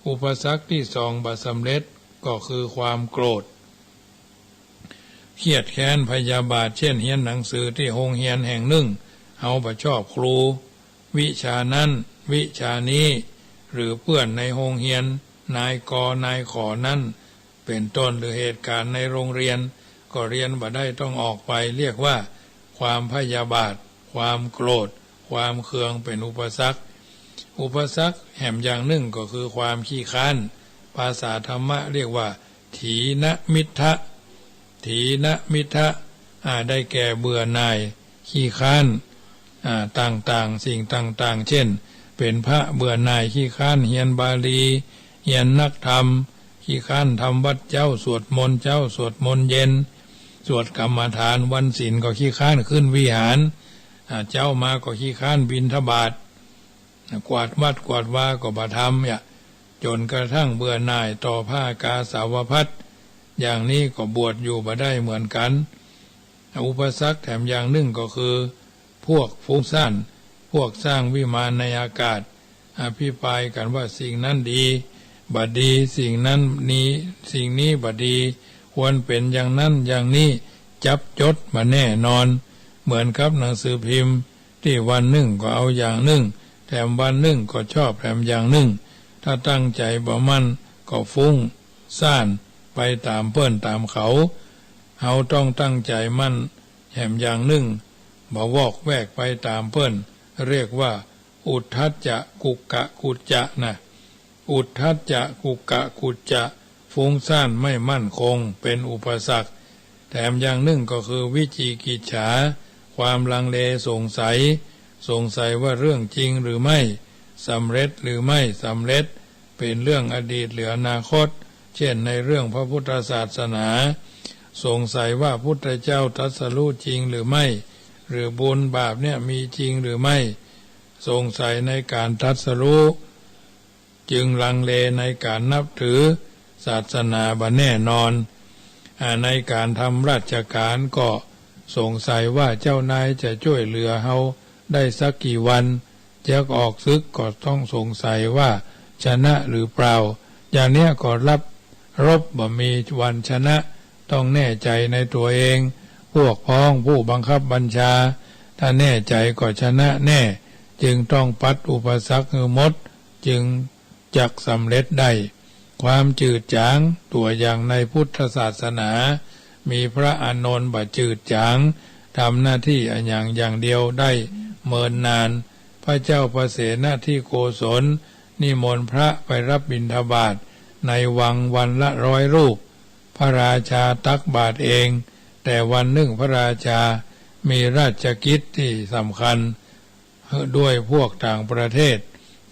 อุปสรรคที่สองบ่สำเร็จก็คือความโกรธเครียดแค้นพยาบาทเช่นเรียนหนังสือที่โรงเรียนแห่งหนึ่งเอาบ่ชอบครูวิชานั้นวิชานี้หรือเพื่อนในโรงเรียนนายกนายขอนั้นเป็นต้นหรือเหตุการณ์ในโรงเรียนก็เรียนบ่ได้ต้องออกไปเรียกว่าความพยาบาทความโกรธความเคืองเป็นอุปสรรคแห่งอย่างหนึ่งก็คือความขี้ค้านภาษาธรรมะเรียกว่าถีนมิทธะได้แก่เบื่อหน่ายขี้ค้านต่างสิ่งต่างๆเช่นเป็นพระเบื่อหน่ายขี้ค้านเรียนบาลีเรียนนักธรรมขี้ค้านทำวัดเจ้าสวดมนต์เย็นสวดกรรมฐานวันศีลก็ขี้ค้านขึ้นวิหารเจ้ามาก็ขี้ค้านบิณฑบาตกวาดวัดกวาดวาก็บ่ทำจนกระทั่งเบื่อหน่ายต่อผ้ากาสาวพัสอย่างนี้ก็บวชอยู่บ่ได้เหมือนกันอุปสรรคแถมอย่างหนึ่งก็คือพวกฟุ้งซ่านพวกสร้างวิมานในอากาศอภิปรายกันว่าสิ่งนั้นดีบ่ดีสิ่งนี้บ่ดีควรเป็นอย่างนั้นอย่างนี้จับจดมาแน่นอนเหมือนกับหนังสือพิมพ์ที่วันหนึ่งก็เอาอย่างหนึ่งแถมวันหนึ่งก็ชอบแถมอย่างหนึ่งถ้าตั้งใจบ่มั่นก็ฟุ้งซ่านไปตามเพื่อนตามเขาต้องตั้งใจมั่นแถมอย่างหนึ่งบ่วอกแวกไปตามเพื่อนเรียกว่าอุทธัจจะกุกกะกุจจะนะอุทธัจจะกุกกะกุจจะฟุ้งซ่านไม่มั่นคงเป็นอุปสรรคแถมอย่างหนึ่งก็คือวิจิกิจฉาความลังเลสงสัยว่าเรื่องจริงหรือไม่สำเร็จหรือไม่สำเร็จเป็นเรื่องอดีตหรืออนาคตเช่นในเรื่องพระพุทธศาสนาสงสัยว่าพุทธเจ้าตรัสรู้จริงหรือไม่หรือบุญบาปเนี่ยมีจริงหรือไม่สงสัยในการตรัสรู้จึงลังเลในการนับถือศาสนาบ่แน่นอนในการทำราชการก็สงสัยว่าเจ้านายจะช่วยเหลือเฮาได้สักกี่วันจะออกศึกก็ต้องสงสัยว่าชนะหรือเปล่าอย่างเนี้ยก็รับรบบ่มีวันชนะต้องแน่ใจในตัวเองพวกพ้องผู้บังคับบัญชาถ้าแน่ใจก็ชนะแน่จึงต้องปัดอุปสรรคหมดจึงจักสำเร็จได้ความจืดจางตัวอย่างในพุทธศาสนามีพระอานนท์บ่จืดจางทำหน้าที่อย่างเดียวได้เมินนานพระเจ้าประเสนาธิโกศลนิมนต์พระไปรับบิณฑบาตในวังวันละ100 รูปพระราชาตักบาตรเองแต่วันหนึ่งพระราชามีราชกิจที่สำคัญด้วยพวกต่างประเทศ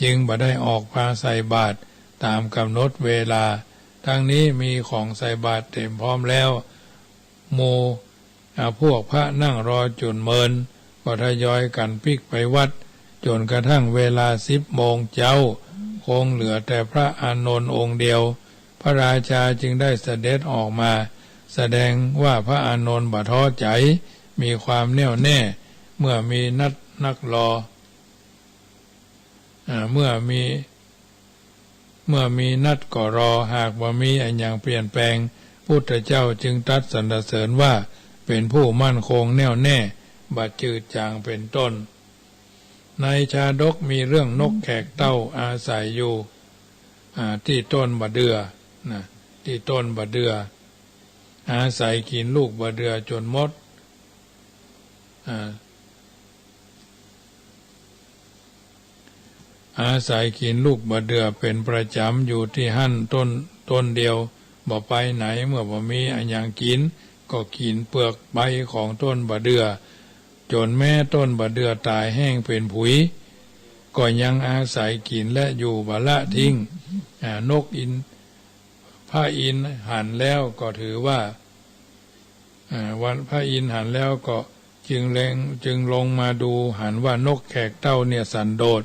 จึงบ่ได้ออกพาใส่บาตรตามกำหนดเวลาทั้งนี้มีของใส่บาตรเต็มพร้อมแล้วพวกพระนั่งรอจนเมินก็ทยอยกันพลิกไปวัดจนกระทั่งเวลา10 โมงเจ้าคงเหลือแต่พระอานนท์องค์เดียวพระราชาจึงได้เสด็จออกมาแสดงว่าพระอานนท์บ่ท้อใจมีความแน่วแน่เมื่อมีนักรอเมื่อมีนัดก็รอหากว่ามีอันอย่างเปลี่ยนแปลงพุทธเจ้าจึงตรัสสรรเสริญว่าเป็นผู้มั่นคงแน่วแน่บ่จืดจางเป็นต้นในชาดกมีเรื่องนกแขกเต้าอาศัยอยู่ที่ต้นบะเดือที่ต้นบะเดืออาศัยกินลูกบะเดือจนหมดอาศัยกินลูกบะเดือเป็นประจำอยู่ที่หั่นต้นเดียวบ่ไปไหนเมื่อบ่มีอันอย่างกินก็กินเปลือกใบของต้นบะเดือจนแม่ต้นบะเดือตายแห้งเป็นผุยก็ยังอาศัยกินและอยู่บ่ละทิ้งนกพระอินทร์หันแล้วก็ถือว่าวันพระอินทร์หันแล้วก็จึงลงมาดูหันว่านกแขกเต้าเนี่ยสันโดษ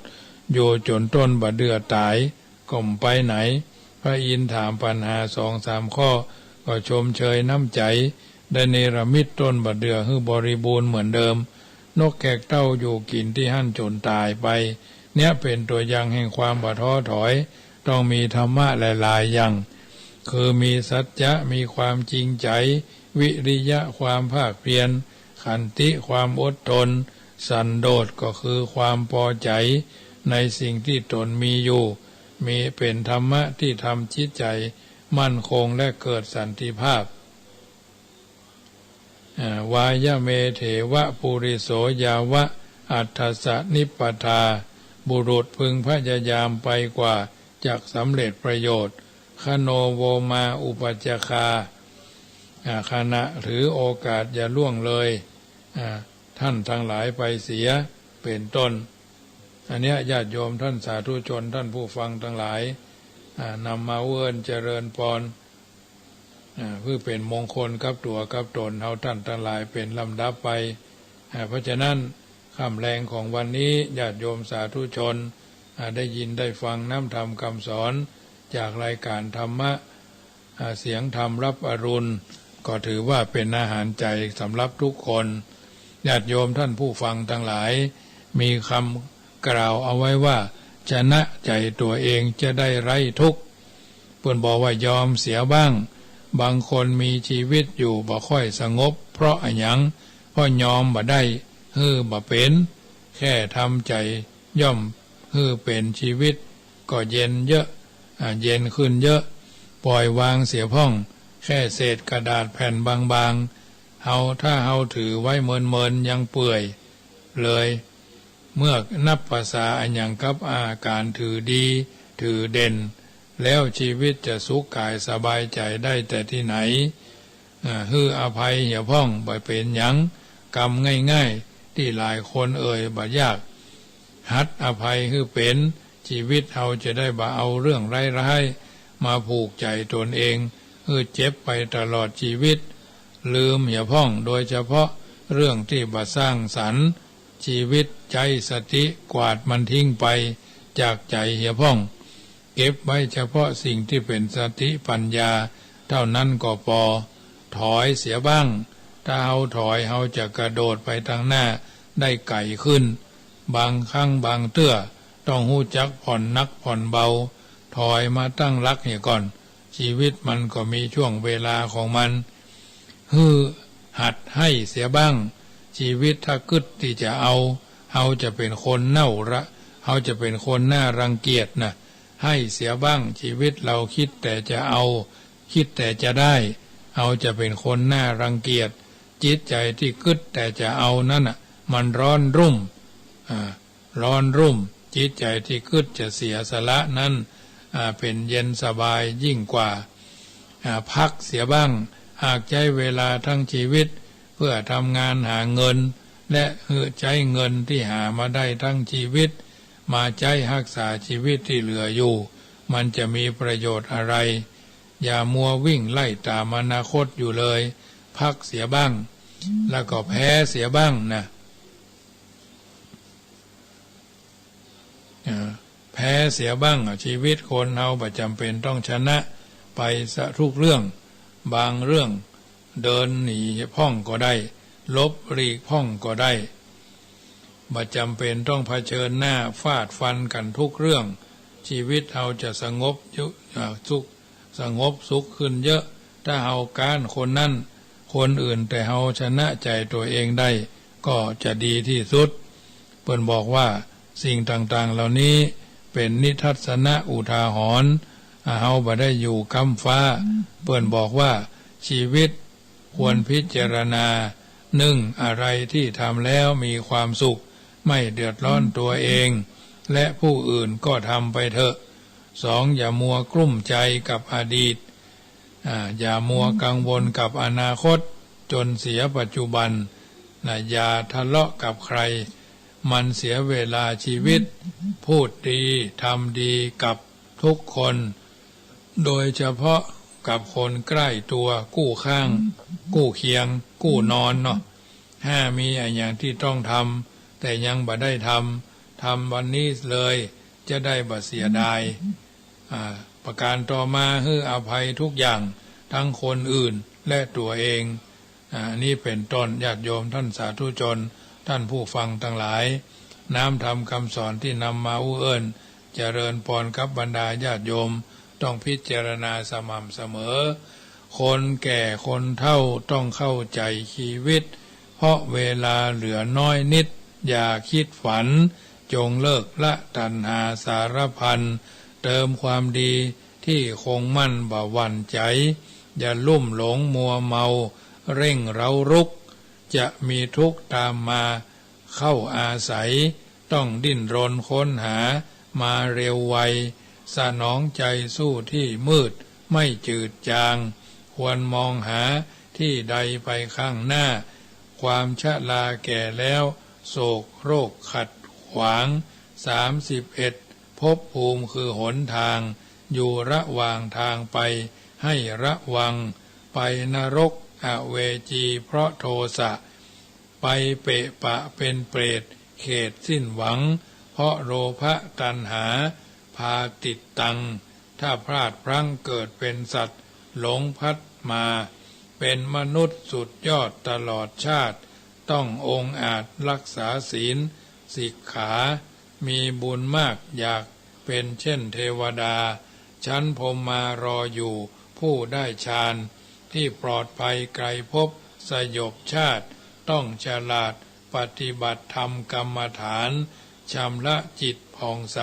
อยู่จนต้นบะเดือตายก็ไปไหนพระอินทร์ถามปัญหา2-3 ข้อ ก็ชมเชยน้ำใจได้เนรมิตต้นบะเดือให้บริบูรณ์เหมือนเดิมนกแขกเต้าอยู่กินที่หั่นจนตายไปเนี่ยเป็นตัวอย่างแห่งความบ่ท้อถอยต้องมีธรรมะหลายๆอย่างคือมีสัจจะมีความจริงใจวิริยะความภาคเพียรขันติความอดทนสันโดษก็คือความพอใจในสิ่งที่ตนมีอยู่มีเป็นธรรมะที่ทำจิตใจมั่นคงและเกิดสันติภาพวายเมเถวะปุริโสยาวะอัฏฐสนิปทาบุรุษพึงพยายามไปกว่าจักสำเร็จประโยชน์คโนโวมาอุปจคาขณะถือโอกาสอย่าล่วงเลยท่านทั้งหลายไปเสียเป็นต้นอันนี้ญาติโยมท่านสาธุชนท่านผู้ฟังทั้งหลายนำมาเวิ้นเจริญพรเพื่อเป็นมงคลกับตัวกับตนเฮาท่านทั้งหลายเป็นลำดับไปเพราะฉะนั้นค่ำแรงของวันนี้ญาติโยมสาธุชนได้ยินได้ฟังน้ำธรรมคำสอนจากรายการธรรมะเสียงธรรมรับอรุณก็ถือว่าเป็นอาหารใจสำหรับทุกคนญาติโยมท่านผู้ฟังทั้งหลายมีคำกล่าวเอาไว้ว่าชนะใจตัวเองจะได้ไร้ทุกข์เพิ่นบอกว่ายอมเสียบ้างบางคนมีชีวิตอยู่บ่ค่อยสงบเพราะหยังเพราะยอมบ่ได้บ่เป็นแค่ทำใจย่อมเป็นชีวิตก็เย็นเยอะเย็นขึ้นเยอะปล่อยวางเสียพ่องแค่เศษกระดาษแผ่นบางๆถ้าเฮาถือไว้เมินยังเปื่อยเลยเมื่อนับภาษาอันอย่างกับอาการถือดีถือเด่นแล้วชีวิตจะสุขกายสบายใจได้แต่ที่ไหนอภัยอย่าพ่องบ่เป็นหยังกรรมง่ายๆที่หลายคนบ่ยากหัดอภัยเป็นชีวิตเฮาจะได้บ่เอาเรื่องร้ายๆมาผูกใจตนเองเจ็บไปตลอดชีวิตลืมอย่าพ่องโดยเฉพาะเรื่องที่บ่สร้างสรรค์ชีวิตใจสติกวาดมันทิ้งไปจากใจอย่าพ่องเก็บไว้เฉพาะสิ่งที่เป็นสติปัญญาเท่านั้นก็พอถอยเสียบ้างถ้าเฮาถอยเฮาจะกระโดดไปทางหน้าได้ไกลขึ้นบางครั้งบางเตื้อต้องหู้จักผ่อนนักผ่อนเบาถอยมาตั้งรักก่อนชีวิตมันก็มีช่วงเวลาของมันหัดให้เสียบ้างชีวิตถ้ากึดที่จะเอาเฮาจะเป็นคนเน่าระเฮาจะเป็นคนน่ารังเกียจนะให้เสียบ้างชีวิตเราคิดแต่จะเอาคิดแต่จะได้เฮาจะเป็นคนน่ารังเกียจจิตใจที่กึดแต่จะเอานั่นมันร้อนรุ่มจิตใจที่กึดจะเสียสละนั้นเป็นเย็นสบายยิ่งกว่าพักเสียบ้างหากใช้เวลาทั้งชีวิตเพื่อทำงานหาเงินและใช้เงินที่หามาได้ทั้งชีวิตมาใช้รักษาชีวิตที่เหลืออยู่มันจะมีประโยชน์อะไรอย่ามัววิ่งไล่ตามอนาคตอยู่เลยพักเสียบ้างแล้วก็แพ้เสียบ้างนะแพ้เสียบ้างชีวิตคนเราประจำเป็นต้องชนะไปทุกเรื่องบางเรื่องเดินหนีพ่องก็ได้ลบหลีกพ่องก็ได้ประจำเป็นต้องเผชิญหน้าฟาดฟันกันทุกเรื่องชีวิตเราจะสงบสุขขึ้นเยอะถ้าเราการคนนั้นคนอื่นแต่เราชนะใจตัวเองได้ก็จะดีที่สุดเพิ่นบอกว่าสิ่งต่างๆเหล่านี้เป็นนิทัศนะอุทาหรณ์เฮาบ่ได้อยู่กำฟ้าเพิ่นบอกว่าชีวิตควรพิจารณาอะไรที่ทำแล้วมีความสุขไม่เดือดร้อนตัวเองและผู้อื่นก็ทำไปเถอะอย่ามัวกลุ้มใจกับอดีตอย่ามัวกังวลกับอนาคตจนเสียปัจจุบันอย่าทะเลาะกับใครมันเสียเวลาชีวิตพูดดีทำดีกับทุกคนโดยเฉพาะกับคนใกล้ตัวกู้ข้างกู้เคียงกู้นอนเนาะมีอย่างที่ต้องทำแต่ยังบ่ได้ทำวันนี้เลยจะได้บ่เสียดายประการต่อมาอภัยทุกอย่าง ทั้งคนอื่นและตัวเองนี่เป็นต้นญาติโยมท่านสาธุชนท่านผู้ฟังทั้งหลายน้ำธรรมคำสอนที่นำมาอู้เอิ้นเจริญพรกับบรรดาญาติโยมต้องพิจารณาสม่ำเสมอคนแก่คนเฒ่าต้องเข้าใจชีวิตเพราะเวลาเหลือน้อยนิดอย่าคิดฝันจงเลิกละตัณหาสารพันเติมความดีที่คงมั่นบ่หวั่นใจอย่าลุ่มหลงมัวเมาเร่งเร้ารุกจะมีทุกข์ตามมาเข้าอาศัยต้องดิ้นรนค้นหามาเร็วไวสนองใจสู้ที่มืดไม่จืดจางควรมองหาที่ใดไปข้างหน้าความชราแก่แล้วโศกโรคขัดขวาง31ภพภูมิคือหนทางอยู่ระหว่างทางไปให้ระวังไปนรกอเวจีเพราะโทสะไปเปะปะเป็นเปรตเขตสิ้นหวังเพราะโลภะตัณหาพาติดตังถ้าพลาดพลั้งเกิดเป็นสัตว์หลงพัดมาเป็นมนุษย์สุดยอดตลอดชาติต้ององค์อาจรักษาศีลสิกขามีบุญมากอยากเป็นเช่นเทวดาชั้นพรหมมารออยู่ผู้ได้ฌานที่ปลอดภัยไกลภพสยบชาติต้องฉลาดปฏิบัติธรรมกรรมฐานชำระจิตผ่องใส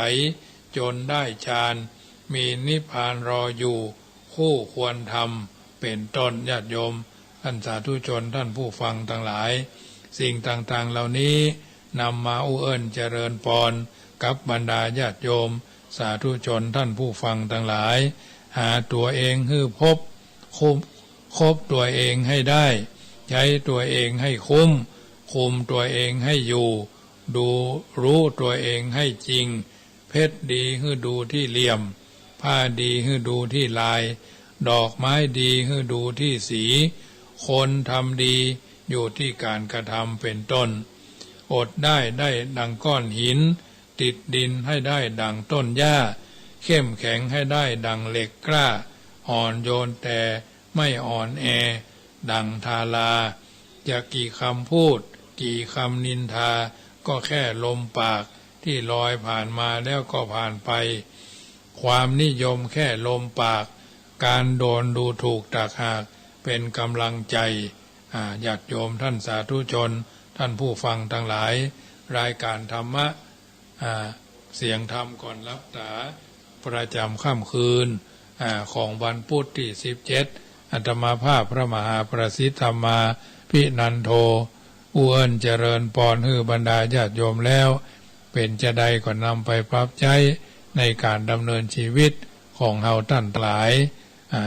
จนได้ฌานมีนิพพานรออยู่คู่ควรทำเป็นต้นญาติโยมท่านสาธุชนท่านผู้ฟังทั้งหลายสิ่งต่างๆเหล่านี้นำมาอู้เอิ้นเจริญพรกับบรรดาญาติโยมสาธุชนท่านผู้ฟังทั้งหลายหาตัวเองให้พบคบตัวเองให้ได้ใช้ตัวเองให้คุ้มคุมตัวเองให้อยู่ดูรู้ตัวเองให้จริงเพชรดีให้ดูที่เหลี่ยมผ้าดีให้ดูที่ลายดอกไม้ดีให้ดูที่สีคนทำดีอยู่ที่การกระทำเป็นต้นอดได้ดังก้อนหินติดดินให้ได้ดังต้นหญ้าเข้มแข็งให้ได้ดังเหล็กกล้าอ่อนโยนแต่ไม่อ่อนแอดังทาราจะกี่คำพูดกี่คำนินทาก็แค่ลมปากที่ลอยผ่านมาแล้วก็ผ่านไปความนิยมแค่ลมปากการโดนดูถูกตากหากเป็นกำลังใจญาติโยมท่านสาธุชนท่านผู้ฟังทั้งหลายรายการธรรมะเสียงธรรมก่อนรับตาประจำค่ำคืนของวันพุธที่17อาตมาภาพพระมหาประสิทธธรรมาภินันโทอู้เอิ้นเจริญพรให้บรรดาญาติโยมแล้วเป็นจะใดก็นำไปปรับใช้ในการดำเนินชีวิตของเฮาท่านหลาย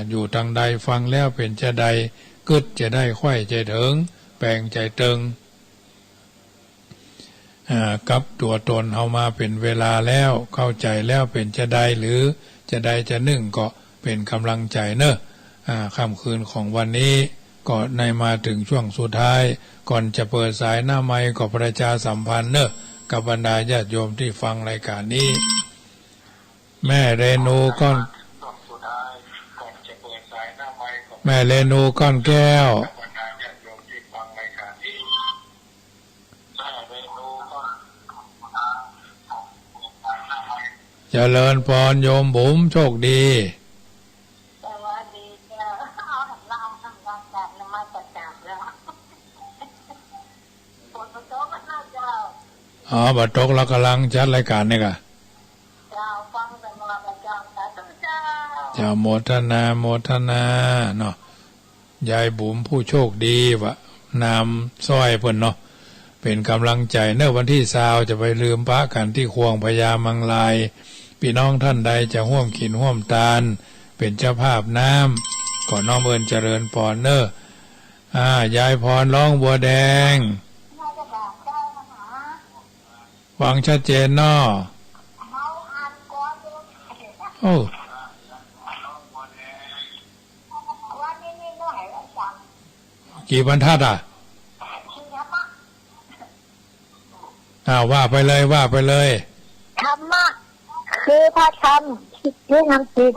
อยู่ทางใดฟังแล้วเป็นจะใดกึดจะได้ไข้ใจถึงแปลงใจตึงกับตัวตนเฮามาเป็นเวลาแล้วเข้าใจแล้วเป็นจะใดหรือจะใดจะนึ่งก็เป็นกำลังใจเนอะค่ำคืนของวันนี้ก็ในมาถึงช่วงสุดท้ายก่อนจะเปิดสายหน้าไมค์ก็ประชาสัมพันธ์เนอะกับบรรดาญาติโยมที่ฟังรายการนี้แม่เรนูก้อนแม่เรนูก้อนแก้วเจริญพรโยมบุ๋มโชคดีสวัสดีเจ้าเอาหันหลังทำการจัดนมาจัดแล้วฝนตกกันนะเจ้าบัดตกเรากำลังจัดรายการนี่ค่ะเจ้าฟังแต่มาประจำสาธุเจ้าเจ้าโมทนาเนาะยายบุ๋มผู้โชคดีวะนำสร้อยเพิ่นเนาะเป็นกำลังใจเนื่อวันที่20จะไปลืมพระกันที่ควงพญามังลายพี่น้องท่านใดจะร่วมขินร่วมตาลเป็นเจ้าภาพน้ำก่อนน้องเอิญเจริญพรเนอะยายพรร้องบัวแดงฟังชัดเจนเนาะโอ้กี่บรรทัดว่าไปเลยธรรมะคือพระธรรมที่นำจิต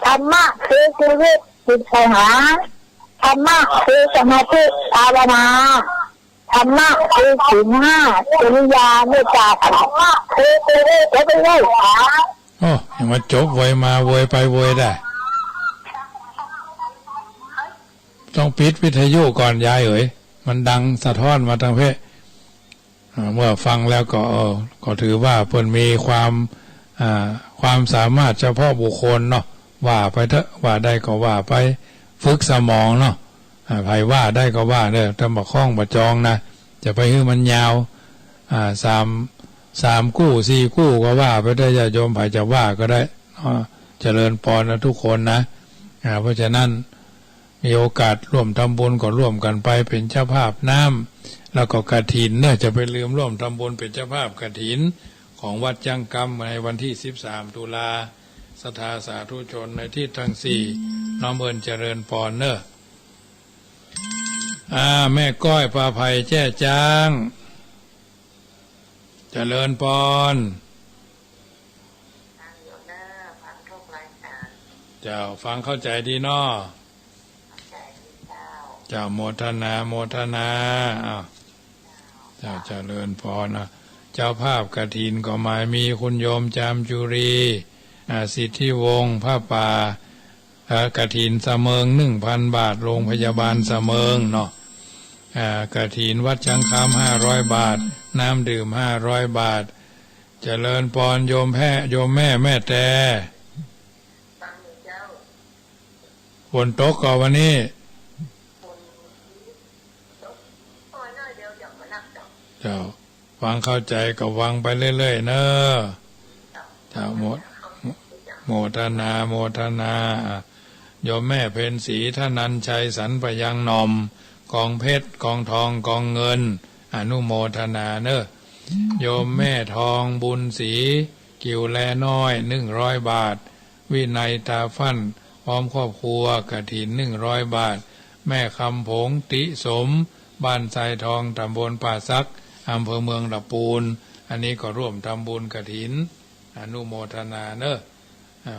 ธรรมะคือชีวิต จิตไปหาธรรมะคือสมาธิภาวนาธรรมะคือศีลห้าจริยาเมตตาธรรมะคือจะไปเรื่อยๆโอ้ยังมาจบโวยมาโวยไปโวยได้ต้องปิดวิทยุก่อนยายเอ๋ยมันดังสะท้อนมาทางเพศเมื่อฟังแล้วก็ถือว่าเพิ่นมีความสามารถเฉพาะบุคคลเนาะว่าไปเถอะว่าได้ก็ว่าไปฝึกสมองเนาะไผว่าได้ก็ว่าเด้อทำบักข้องบักจองนะจะไปให้มันยาวสามกู้สี่กู้ก็ว่าไปได้ญาติโยมไผจะว่าก็ได้เจริญพรนะทุกคนนะเพราะฉะนั้นมีโอกาสร่วมทำบุญก็ร่วมกันไปเป็นเจ้าภาพน้ำแล้วก็กฐินเนี่ยจะไปลืมร่วมทำบุญเป็นเจ้าภาพกฐินของวัดจังกรรมในวันที่13ตุลาศรัทธาสาธุชนในที่ทั้ง4น้อมเอิญเจริญพรเนอะแม่ก้อยปลาไผ่แจ้จ้างเจริญพรเจ้าฟังเข้าใจดีเนาะเจ้าโมทนาโมทนาเจ้าเจริญพรนะเจ้าภาพกฐินก็หมายมีคุณโยมจามจุรีสิทธิวงศ์ผ้าป่ากฐินเสมิง 1,000 บาทโรงพยาบาลเสมิงเนาะกฐินวัดจังคำ500 บาทน้ำดื่ม500 บาทเจริญพรโยมแม่แม่แต่ฝนตกก่อนวันนี้เจ้าฟังเข้าใจก็วังไปเรื่อยๆเนอะเจ้าโมทนาโมทนาโยมแม่เพ็ญศรีท่านันชัยสันปยังนอมกองเพชรกองทองกองเงินอนุโมทนาเนอะโยมแม่ทองบุญศรีกิ่วแลน้อย100 บาทวินัยตาฟั่นพร้อมครอบครัวกฐิน100 บาทแม่คำผงติสมบ้านไซทองตำบลป่าซักอำเภอเมืองลำพูนอันนี้ก็ร่วมทำบุญกฐินอนุโมทนาเนอะ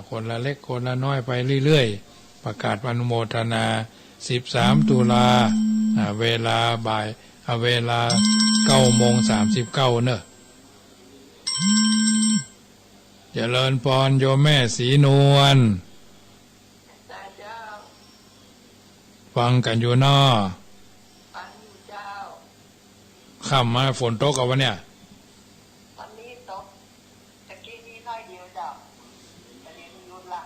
คนละเล็กคนละน้อยไปเรื่อยๆประกาศอนุโมทนา13ตุลาเวลาบ่ายเวลา9:39เนอะเจริญพรโยมแม่ศรีนวลฟังกันอยู่นอค่ำมาฝนตกเอาวะเนี่ยวันนี้ตกตะกี้นี้น้อยเดียวจ้ะตอนนี้มันลดละ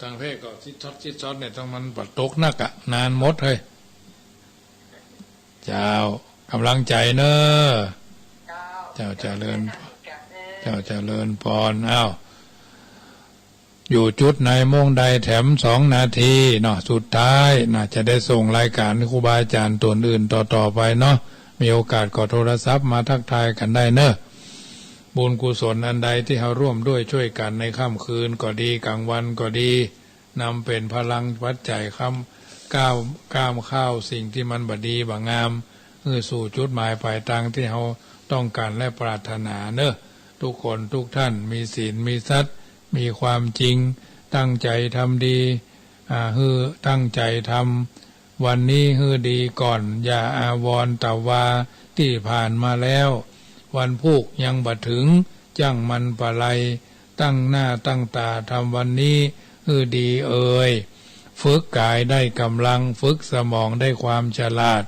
ทางเพศก็ชิดช็อตเนี่ยต้องมันปัดตกนักนานหมดเฮ้ยเจ้ากำลังใจเนอะเจ้าเจริญพรอยู่จุดไหนโมงใดแถม2 นาทีเนาะสุดท้ายน่าจะได้ส่งรายการครูบาอาจารย์ตัวอื่นต่อไปเนาะมีโอกาสก็โทรศัพท์มาทักทายกันได้เนอะบุญกุศลอันใดที่เราร่วมด้วยช่วยกันในค่ำคืนก็ดีกลางวันก็ดีนำเป็นพลังวัดใจก้ามข้าวสิ่งที่มันบดีบางามสู่จุดหมายปลายทางที่เราต้องการและปรารถนาเนอะทุกคนทุกท่านมีศีลมีสัตย์มีความจริงตั้งใจทำดีตั้งใจทำวันนี้ดีก่อนอย่าอาวรณ์ตะวาที่ผ่านมาแล้ววันพุกยังบัดถึงจังมันปะไลตั้งหน้าตั้งตาทำวันนี้ดีฝึกกายได้กำลังฝึกสมองได้ความฉลาด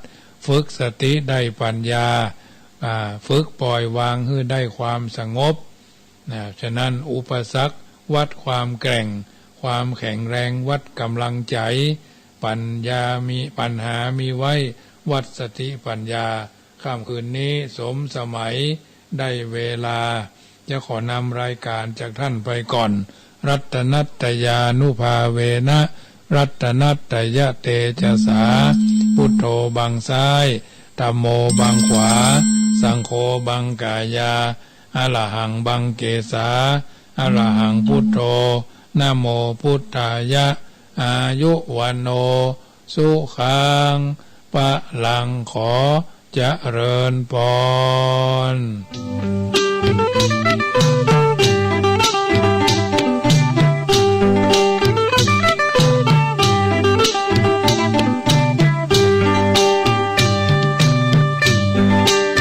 ฝึกสติได้ปัญญาฝึกปล่อยวางได้ความสงบฉะนั้นอุปสรรควัดความแกร่งความแข็งแรงวัดกำลังใจปัญหามีไว้วัดสติปัญญาค่ำคืนนี้สมสมัยได้เวลาจะขอนำรายการจากท่านไปก่อนรัตนัตยานุภาเวนะรัตนัตยะเตจสาพุทโธบังซ้ายธัมโมบังขวาสังโฆบังกายาอะระหังบังเกสาอะระหังพุทโธนะโมพุทธายะอายุวันโนสุขังปะลังขอเจริญพร